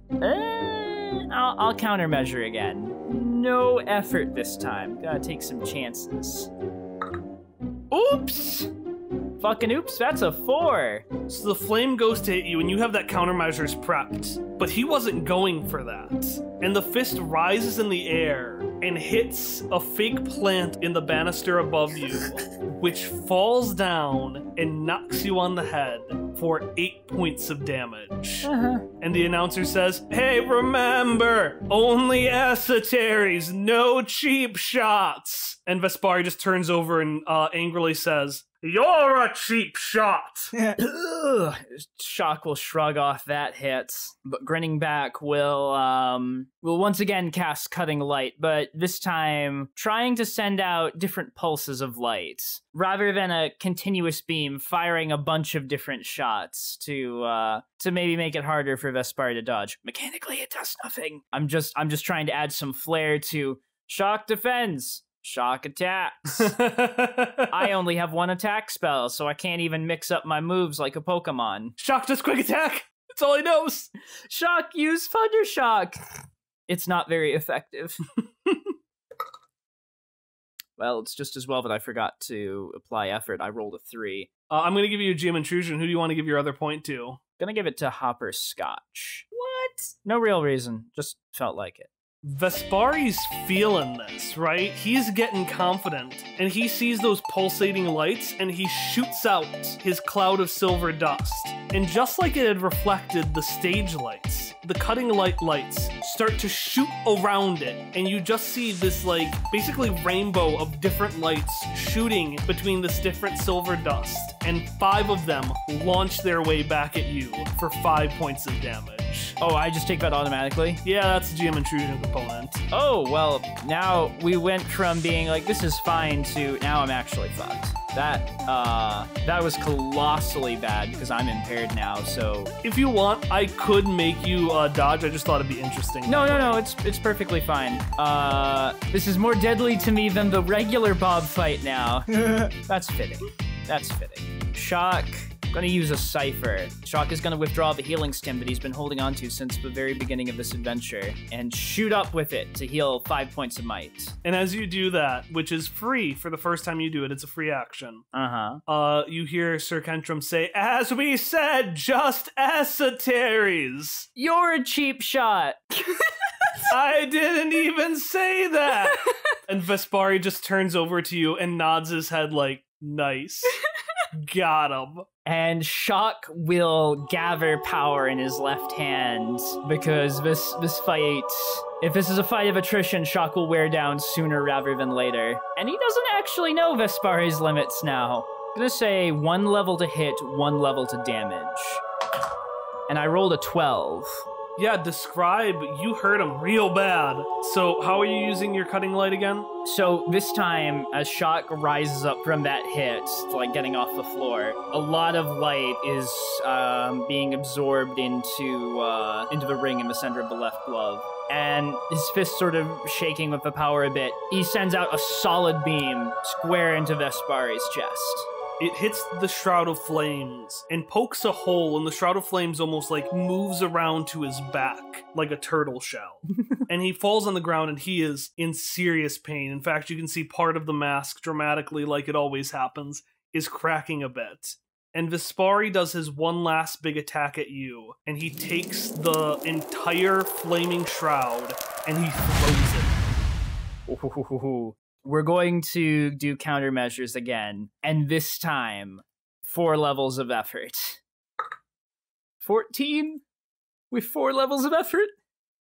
countermeasure again. No effort this time. Gotta take some chances. Oops! Fucking oops, that's a 4. So the flame goes to hit you and you have that countermeasures prepped, but he wasn't going for that. And the fist rises in the air and hits a fake plant in the banister above you, which falls down and knocks you on the head for 8 points of damage. And the announcer says, "Hey, remember, only esoteries, no cheap shots." And Vespari just turns over and angrily says, "You're a cheap shot." Shock will shrug off that hit, but grinning back will once again cast Cutting Light, but this time trying to send out different pulses of light rather than a continuous beam firing a bunch of different shots to maybe make it harder for Vespari to dodge. Mechanically, it does nothing. I'm just trying to add some flair to Shock defends. Shock attacks. I only have 1 attack spell, so I can't even mix up my moves like a Pokemon. Shock does quick attack. That's all he knows. Shock, use Thunder Shock. It's not very effective. Well, it's just as well that I forgot to apply effort. I rolled a 3. I'm going to give you a GM intrusion. Who do you want to give your other point to? Gonna give it to Hopper Scotch. What? No real reason. Just felt like it. Vespari's feeling this, right? He's getting confident, and he sees those pulsating lights, and he shoots out his cloud of silver dust. And just like it had reflected the stage lights, the cutting lights start to shoot around it, and you just see this like basically rainbow of different lights shooting between this different silver dust, and 5 of them launch their way back at you for 5 points of damage. Oh, I just take that automatically? Yeah, that's the GM intrusion component. Oh, well, now we went from being like, this is fine, to now I'm actually fucked. That was colossally bad because I'm impaired now, so... If you want, I could make you dodge. I just thought it'd be interesting. No, it's perfectly fine. This is more deadly to me than the regular Bob fight now. That's fitting. That's fitting. Shock. Gonna use a Cypher. Shock is gonna withdraw the healing stim that he's been holding onto since the very beginning of this adventure and shoot up with it to heal 5 points of might. And as you do that, which is free for the first time you do it, it's a free action. You hear Sir Kentrum say, "As we said, just esoteries." You're a cheap shot. I didn't even say that. And Vespari just turns over to you and nods his head like, nice. Got him. And Shock will gather power in his left hand because this fight, if this is a fight of attrition, Shock will wear down sooner rather than later. And he doesn't actually know Vespari's limits now. I'm gonna say 1 level to hit, 1 level to damage. And I rolled a 12. Yeah, describe. You hurt him real bad. So how are you using your cutting light again? So this time, as Shock rises up from that hit, like getting off the floor, a lot of light is being absorbed into the ring in the center of the left glove. And his fist sort of shaking with the power a bit, he sends out a solid beam square into Vespari's chest. It hits the Shroud of Flames and pokes a hole, and the Shroud of Flames almost like moves around to his back like a turtle shell. And he falls on the ground and he is in serious pain. In fact, you can see part of the mask dramatically, like it always happens, is cracking a bit. And Vespari does his one last big attack at you, and he takes the entire flaming shroud and he throws it. Ooh. We're going to do countermeasures again, and this time, 4 levels of effort. 14 with 4 levels of effort?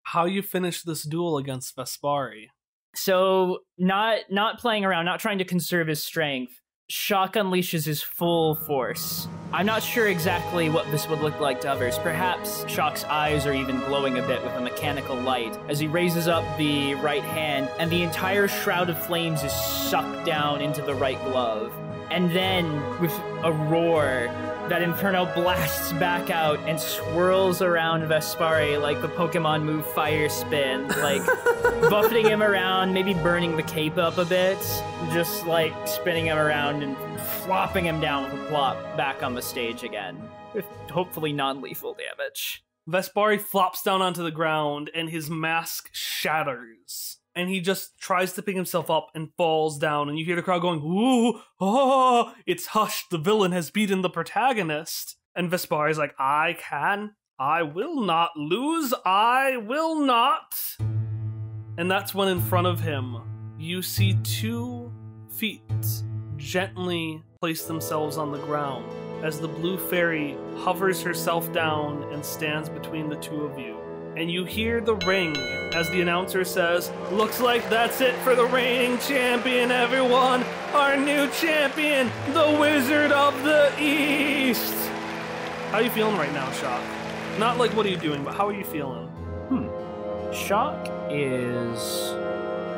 How you finish this duel against Vespari? So, not playing around, not trying to conserve his strength, Shock unleashes his full force. I'm not sure exactly what this would look like to others. Perhaps Shock's eyes are even glowing a bit with a mechanical light as he raises up the right hand, and the entire Shroud of Flames is sucked down into the right glove. And then, with a roar, that Inferno blasts back out and swirls around Vespari like the Pokemon move Fire Spin, like buffeting him around, maybe burning the cape up a bit, just like spinning him around and flopping him down with a plop back on the stage again, with hopefully non-lethal damage. Vespari flops down onto the ground and his mask shatters. And he just tries to pick himself up and falls down, and you hear the crowd going, "Ooh, oh, it's hushed, the villain has beaten the protagonist." And Vespari's like, I will not lose, I will not. And that's when in front of him, you see 2 feet gently place themselves on the ground as the blue fairy hovers herself down and stands between the 2 of you. And you hear the ring as the announcer says, "Looks like that's it for the reigning champion, everyone. Our new champion, the Wizard of the East." How are you feeling right now, Shock? Not like what are you doing, but how are you feeling? Shock is...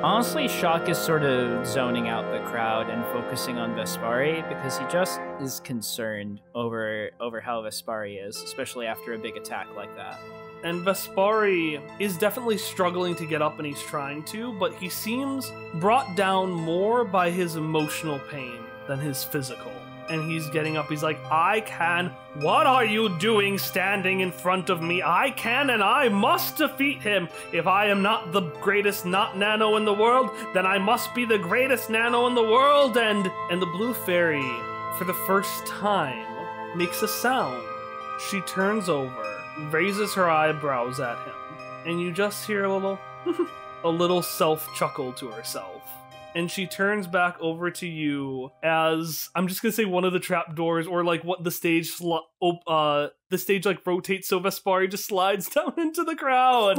Honestly, Shock is sort of zoning out the crowd and focusing on Vespari because he just is concerned over how Vespari is, especially after a big attack like that. And Vespari is definitely struggling to get up, and he's trying to, but he seems brought down more by his emotional pain than his physical. And he's getting up, he's like, "I can. What are you doing standing in front of me? I can and I must defeat him. If I am not the greatest not Nano in the world, then I must be the greatest Nano in the world." And the blue fairy, for the first time, makes a sound. She turns over, raises her eyebrows at him, and you just hear a little self chuckle to herself. and she turns back over to you as, I'm just gonna say, one of the trap doors, or like what the stage the stage like rotates so Vespari just slides down into the crowd.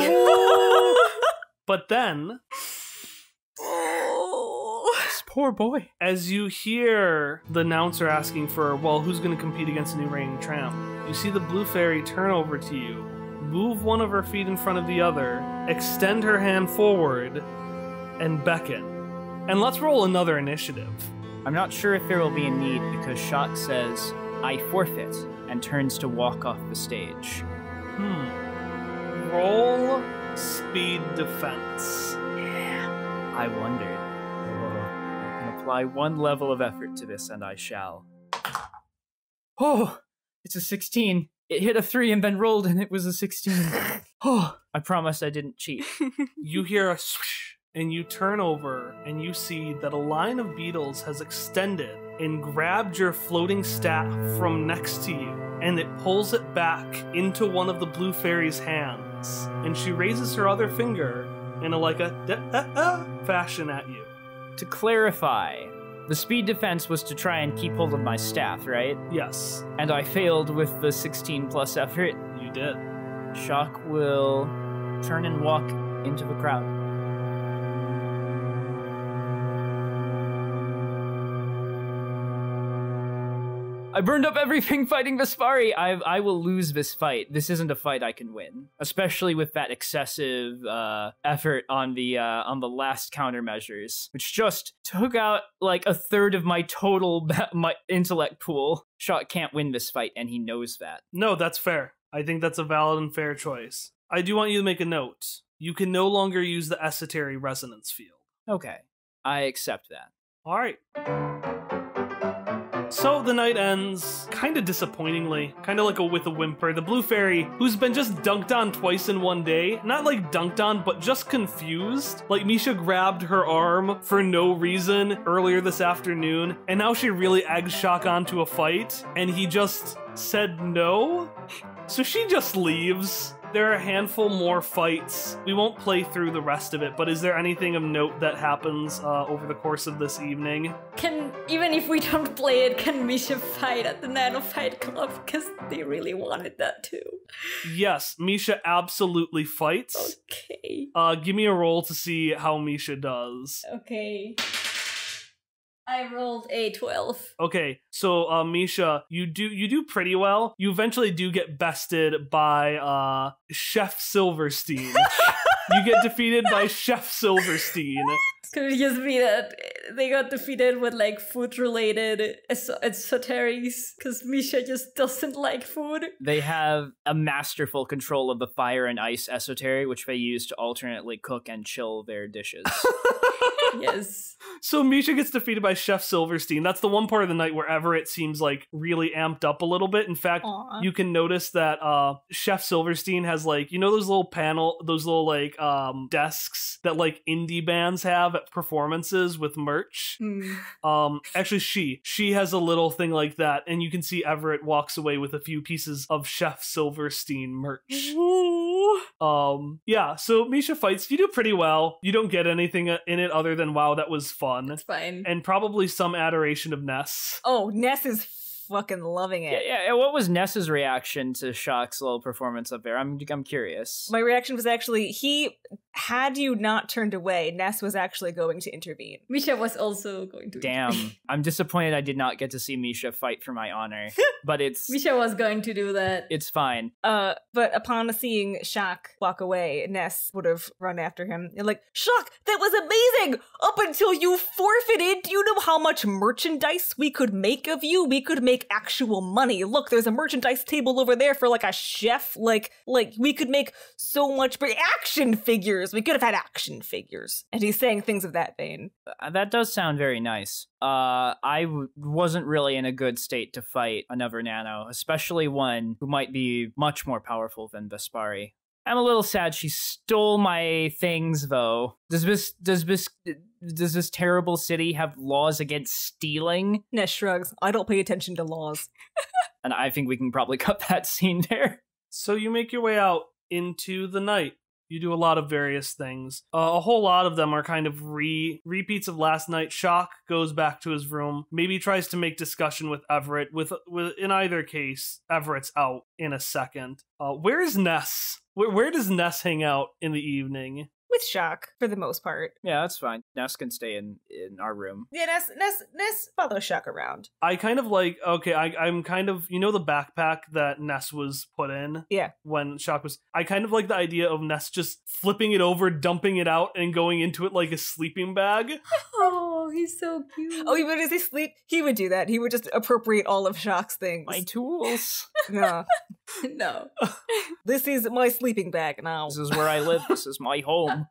But then This poor boy. as you hear the announcer asking for, well, who's going to compete against the new reigning tramp, you see the blue fairy turn over to you, move one of her feet in front of the other, extend her hand forward, and beckon. And let's roll another initiative. I'm not sure if there will be a need because Shock says, I forfeit, and turns to walk off the stage. Roll speed defense. I wondered. I can apply one level of effort to this, and I shall. Oh, it's a 16. It hit a 3 and then rolled, and it was a 16. Oh, I promise I didn't cheat. You hear a swoosh, and you turn over, and you see that a line of beetles has extended and grabbed your floating staff from next to you, and it pulls it back into one of the blue fairy's hands, and she raises her other finger in a fashion at you. To clarify, the speed defense was to try and keep hold of my staff, right? Yes, And I failed with the 16 plus effort. you did. Shock will turn and walk into the crowd. I burned up everything fighting Vespari. I will lose this fight. This isn't a fight I can win, especially with that excessive effort on the last countermeasures, which just took out like a third of my total my intellect pool. Shock can't win this fight, and he knows that. No, that's fair. I think that's a valid and fair choice. I do want you to make a note. You can no longer use the esoteric resonance field. Okay, I accept that. All right. So the night ends, kind of disappointingly, kind of like with a whimper. The blue fairy, who's been just dunked on twice in one day, not like dunked on, but just confused. Like Misha grabbed her arm for no reason earlier this afternoon, and now she really eggs Shock onto a fight, and he just said no. So she just leaves. There are a handful more fights. We won't play through the rest of it, but is there anything of note that happens over the course of this evening? Even if we don't play it, can Misha fight at the Nano Fight Club? Because they really wanted that too. Yes, Misha absolutely fights. Okay. Give me a roll to see how Misha does. Okay. I rolled a 12. Okay, so Misha, you do pretty well. You eventually do get bested by Chef Silverstein. You get defeated by Chef Silverstein. Could it just be that they got defeated with like food-related esoterics? Because Misha just doesn't like food. They have a masterful control of the fire and ice esoteric, which they use to alternately cook and chill their dishes. Yes. So Misha gets defeated by Chef Silverstein. That's the one part of the night where Everett seems like really amped up a little bit. In fact, you can notice that Chef Silverstein has like, you know those little like desks that like indie bands have at performances with merch? Actually she has a little thing like that, and you can see Everett walks away with a few pieces of Chef Silverstein merch. Yeah, so Misha fights. You do pretty well. You don't get anything in it other than, wow, that was fun. That's fine. And probably some adoration of Ness. Oh, Ness is fucking loving it. Yeah. What was Ness's reaction to Shock's little performance up there? I'm curious. My reaction was actually, had you not turned away, Ness was actually going to intervene. Misha was also going to. Damn, I'm disappointed I did not get to see Misha fight for my honor. But Misha was going to do that. It's fine. But upon seeing Shock walk away, Ness would have run after him and like, Shock, that was amazing! Up until you forfeited, do you know how much merchandise we could make of you? We could make actual money. Look, there's a merchandise table over there for like a chef. Like we could make so much action figures. We could have had action figures. And he's saying things of that vein. That does sound very nice. I wasn't really in a good state to fight another Nano, especially one who might be much more powerful than Vespari. I'm a little sad she stole my things, though. Does this terrible city have laws against stealing? Ness shrugs. I don't pay attention to laws. And I think we can probably cut that scene there. So you make your way out into the night. You do a lot of various things. A whole lot of them are kind of repeats of last night. Shock goes back to his room, maybe tries to make discussion with Everett. With in either case, Everett's out in a second. Where is Ness? Where does Ness hang out in the evening? With Shock, for the most part. Yeah, that's fine. Ness can stay in our room. Yeah, Ness follow Shock around. I kind of like, okay, I'm kind of, you know the backpack that Ness was put in? Yeah. When Shock was, I kind of like the idea of Ness just flipping it over, dumping it out, and going into it like a sleeping bag. Oh, he's so cute. Oh, even as he sleep, he would do that. He would just appropriate all of Shock's things. My tools. No. No. This is my sleeping bag now. This is where I live. This is my home.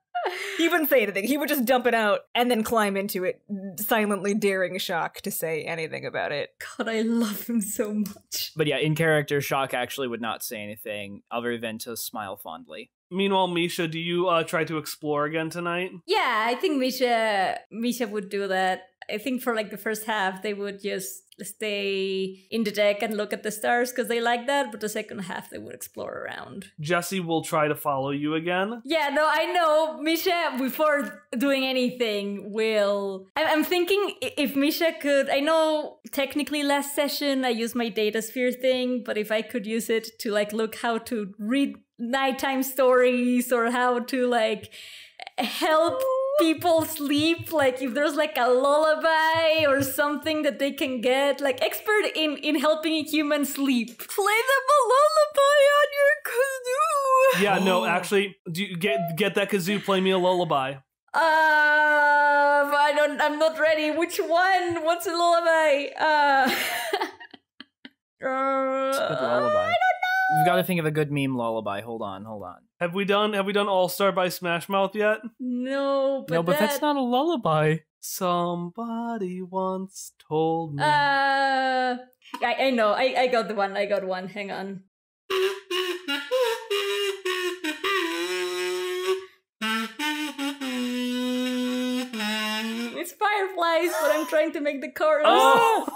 He wouldn't say anything. He would just dump it out and then climb into it, silently daring Shock to say anything about it. God, I love him so much. But yeah, in character, Shock actually would not say anything other than to smile fondly. Meanwhile, Misha, do you try to explore again tonight? Yeah, I think Misha would do that. I think for like the first half, they would just stay in the deck and look at the stars because they like that. But the second half, they would explore around. Jesse will try to follow you again. Yeah, no, I know. Misha, before doing anything, will... I'm thinking if Misha could... I know technically last session I used my data sphere thing, but if I could use it to like look how to read nighttime stories or how to like help people sleep, like if there's like a lullaby or something that they can get, like expert in helping a human sleep. Play them a lullaby on your kazoo. Yeah, no, actually, do you get that kazoo, play me a lullaby. I'm not ready. Which one? What's a lullaby? It's a good lullaby. You've got to think of a good meme lullaby. Hold on. Have we done All Star by Smash Mouth yet? No, but that's not a lullaby. Somebody once told me. I know. I got one. Hang on. It's fireflies, but I'm trying to make the chorus. Oh!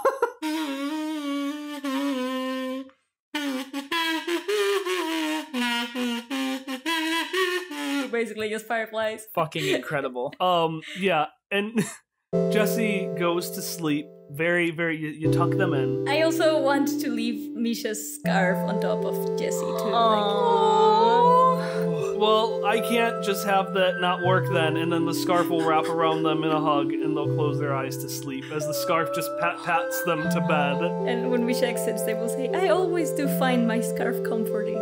Basically just fireflies. Fucking incredible. Yeah, and Jesse goes to sleep. Very, very, you tuck them in. I also want to leave Misha's scarf on top of Jesse too. Well, I can't just have that not work then, and then the scarf will wrap around them in a hug, and they'll close their eyes to sleep as the scarf just pats them to bed. And when Misha exits, they will say, I always do find my scarf comforting.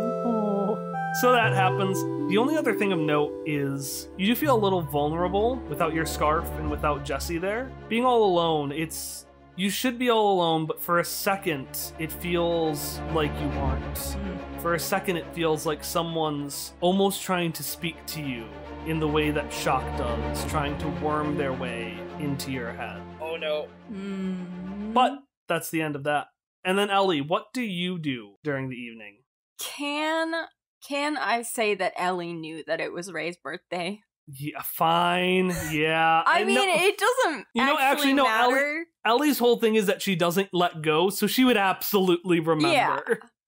So that happens. The only other thing of note is you do feel a little vulnerable without your scarf and without Jesse there. Being all alone, you should be all alone, but for a second, it feels like you aren't. For a second, it feels like someone's almost trying to speak to you in the way that Shock does, trying to worm their way into your head. Oh no. But that's the end of that. And then Ellie, what do you do during the evening? Can I say that Ellie knew that it was Ray's birthday? Yeah, fine. Yeah. I mean, it doesn't actually matter. Ellie's whole thing is that she doesn't let go, so she would absolutely remember. Yeah,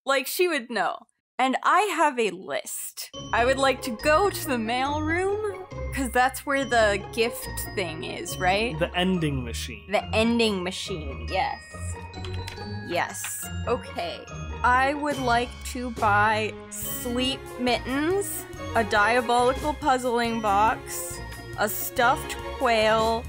like she would know. And I have a list. I would like to go to the mail room, because that's where the gift thing is, right? The ending machine. The ending machine, yes. Yes. Okay. I would like to buy sleep mittens, a diabolical puzzling box, a stuffed quail,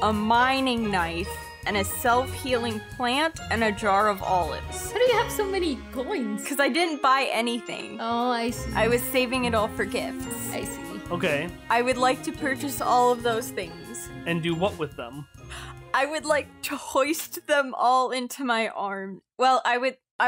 a mining knife, and a self-healing plant, and a jar of olives. How do you have so many coins? Because I didn't buy anything. Oh, I see. I was saving it all for gifts. I see. Okay. I would like to purchase all of those things. And do what with them? I would like to hoist them all into my arm. Well, I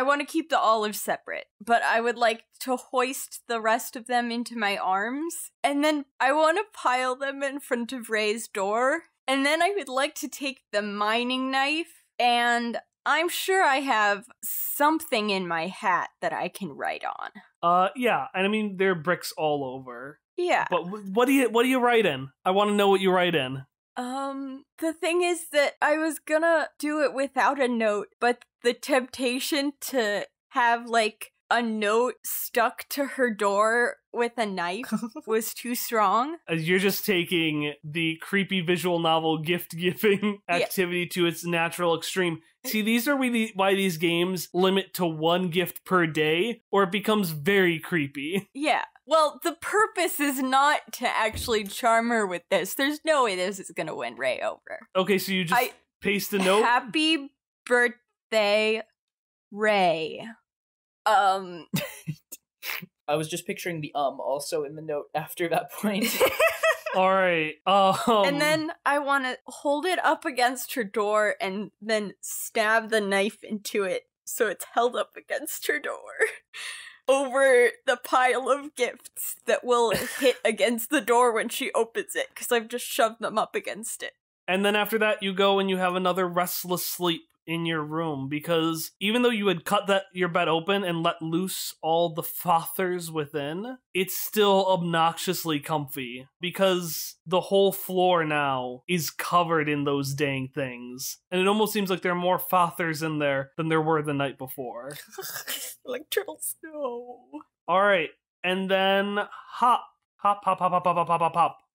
want to keep the olives separate, but I would like to hoist the rest of them into my arms, and then I want to pile them in front of Ray's door, and then I would like to take the mining knife, and I'm sure I have something in my hat that I can write on. Yeah, and I mean, there are bricks all over. Yeah. But what do you write in? I want to know what you write in. The thing is that I was gonna do it without a note, but the temptation to have, like, a note stuck to her door with a knife was too strong. You're just taking the creepy visual novel gift-giving activity to its natural extreme. See, these are why these games limit to one gift per day, or it becomes very creepy. Yeah. Well, the purpose is not to actually charm her with this. There's no way this is gonna win Ray over. Okay, so you just paste a note? Happy birthday, Ray. I was just picturing the also in the note after that point. All right. And then I want to hold it up against her door and then stab the knife into it so it's held up against her door over the pile of gifts that will hit against the door when she opens it, because I've just shoved them up against it. And then after that, you go and you have another restless sleep in your room, because even though you had cut your bed open and let loose all the fathers within, it's still obnoxiously comfy, because the whole floor now is covered in those dang things. And it almost seems like there are more fathers in there than there were the night before. Like turtle snow. All right. And then hop.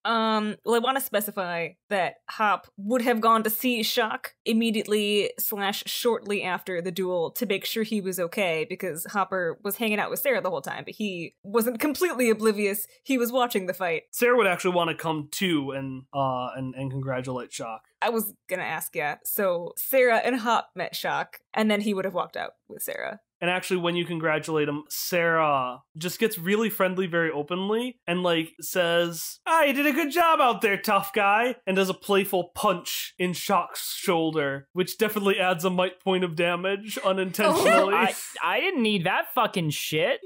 Well, I want to specify that Hop would have gone to see Shock immediately / shortly after the duel to make sure he was okay, because Hopper was hanging out with Sarah the whole time, but he wasn't completely oblivious. He was watching the fight. Sarah would actually want to come too and congratulate Shock. I was gonna ask, yeah. So Sarah and Hop met Shock, and then he would have walked out with Sarah. And actually, when you congratulate him, Sarah just gets really friendly very openly and, like, says, you did a good job out there, tough guy, and does a playful punch in Shock's shoulder, which definitely adds a might point of damage unintentionally. I didn't need that fucking shit.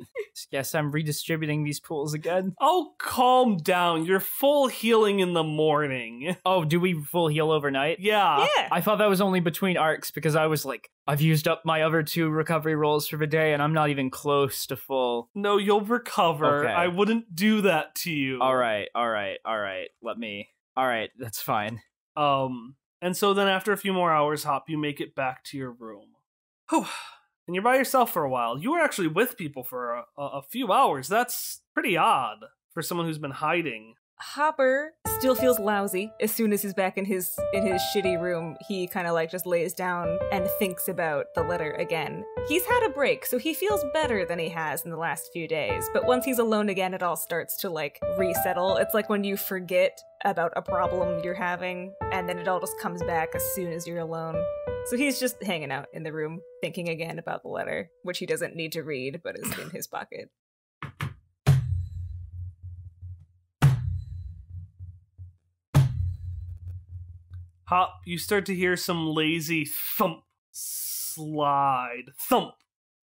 Guess I'm redistributing these pools again. Oh, calm down. You're full healing in the morning. Oh, do we full heal overnight? Yeah. I thought that was only between arcs, because I was like, I've used up my other 2 recovery rolls for the day, and I'm not even close to full. No, you'll recover. Okay. I wouldn't do that to you. All right. All right, that's fine. And so then after a few more hours, Hop, you make it back to your room. Whew. And you're by yourself for a while. You were actually with people for a few hours. That's pretty odd for someone who's been hiding. Hopper still feels lousy. As soon as he's back in his shitty room, he kind of like just lays down and thinks about the letter again. He's had a break, so he feels better than he has in the last few days. But once he's alone again, it all starts to like resettle. It's like when you forget about a problem you're having, and then it all just comes back as soon as you're alone. So he's just hanging out in the room, thinking again about the letter, which he doesn't need to read, but is in his pocket. Hop, you start to hear some lazy thump, slide, thump,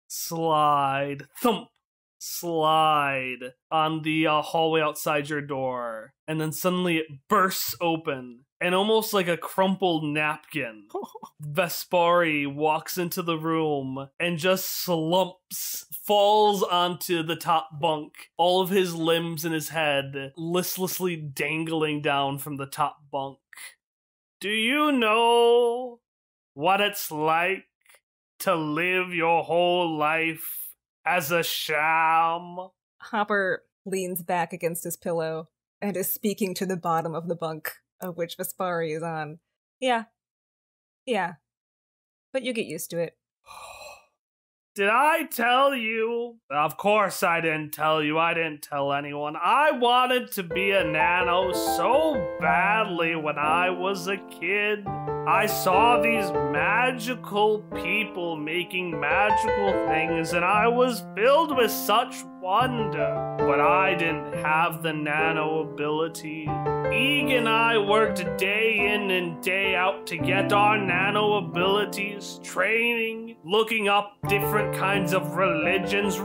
slide, thump, slide on the hallway outside your door. And then suddenly it bursts open, and almost like a crumpled napkin, Vespari walks into the room and just slumps, falls onto the top bunk, all of his limbs and his head listlessly dangling down from the top bunk. Do you know what it's like to live your whole life as a sham? Hopper leans back against his pillow and is speaking to the bottom of the bunk of which Vespari is on. Yeah. But you get used to it. Did I tell you? Of course I didn't tell you. I didn't tell anyone. I wanted to be a nano so badly when I was a kid. I saw these magical people making magical things, and I was filled with such wonder. But I didn't have the nano ability. Eeg and I worked day in and day out to get our nano abilities, training, looking up different kinds of religions,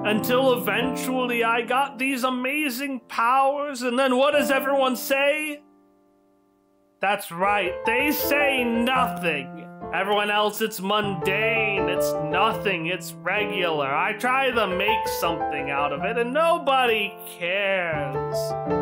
until eventually I got these amazing powers, and then what does everyone say? That's right, they say nothing. Everyone else, it's mundane, it's nothing, it's regular. I try to make something out of it, and nobody cares.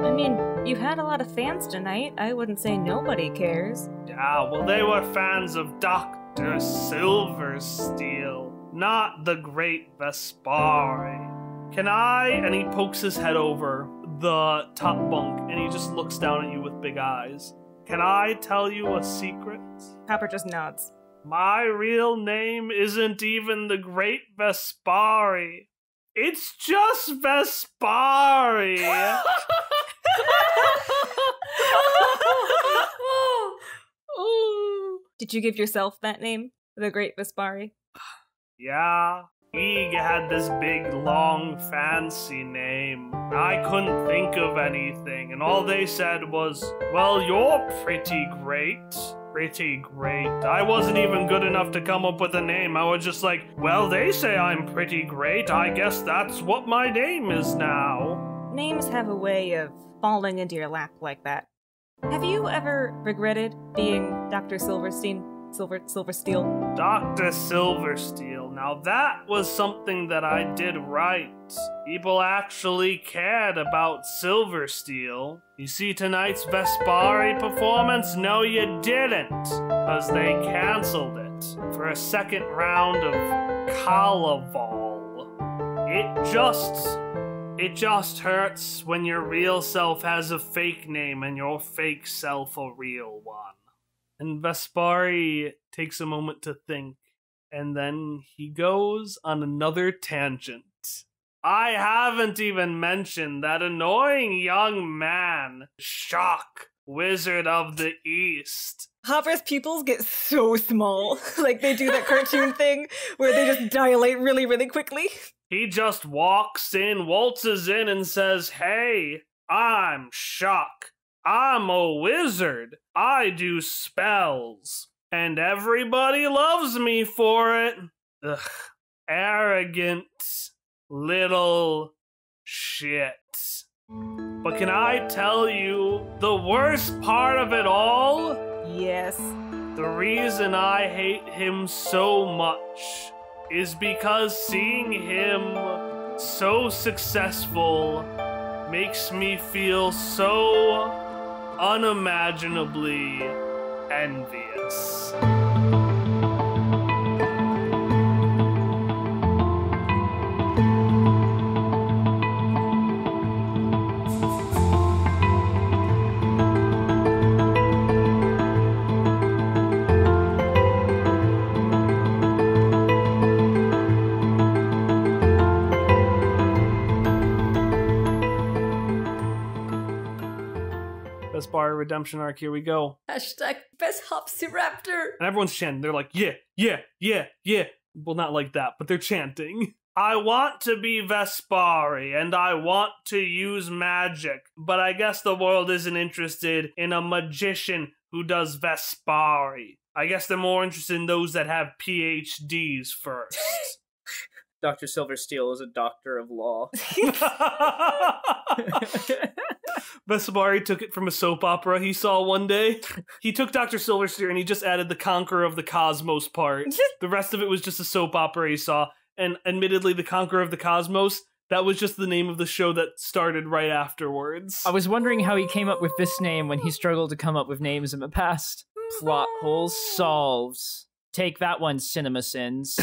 I mean, you had a lot of fans tonight. I wouldn't say nobody cares. Yeah, well, they were fans of Dr. Silversteel. not the great Vespari. Can I, and he pokes his head over the top bunk, and he just looks down at you with big eyes. Can I tell you a secret? Hopper just nods. My real name isn't even the great Vespari. It's just Vespari. Did you give yourself that name? The Great Vespari? Yeah. He had this big, long, fancy name. I couldn't think of anything, and all they said was, well, you're pretty great. Pretty great. I wasn't even good enough to come up with a name. I was just like, well, they say I'm pretty great. I guess that's what my name is now. Names have a way of falling into your lap like that. Have you ever regretted being Dr. Silversteel? Dr. Silversteel. Now that was something that I did right. People actually cared about Silversteel. You see tonight's Vespari performance? No, you didn't, because they canceled it for a second round of Calaval. It just hurts when your real self has a fake name and your fake self a real one. And Vespari takes a moment to think, and then he goes on another tangent. I haven't even mentioned that annoying young man, Shock, Wizard of the East. Hopper's pupils get so small. Like they do that cartoon thing where they just dilate really, really quickly. He just walks in, waltzes in, and says, hey, I'm Shock. I'm a wizard. I do spells. And everybody loves me for it. Ugh. Arrogant little shit. But can I tell you the worst part of it all? Yes. The reason I hate him so much is because seeing him so successful makes me feel so unimaginably envious. Vespari redemption arc, here we go. Hashtag best Hopsiraptor. And everyone's chanting. They're like, yeah, yeah, yeah, yeah. Well, not like that, but they're chanting. I want to be Vespari, and I want to use magic, but I guess the world isn't interested in a magician who does Vespari. I guess they're more interested in those that have PhDs first. Dr. Silversteel is a doctor of law. Vespari took it from a soap opera he saw one day. He took Dr. Silversteel and he just added the Conqueror of the Cosmos part. The rest of it was just a soap opera he saw. And admittedly, the Conqueror of the Cosmos, that was just the name of the show that started right afterwards. I was wondering how he came up with this name when he struggled to come up with names in the past. Plot holes solved. Take that one, CinemaSins.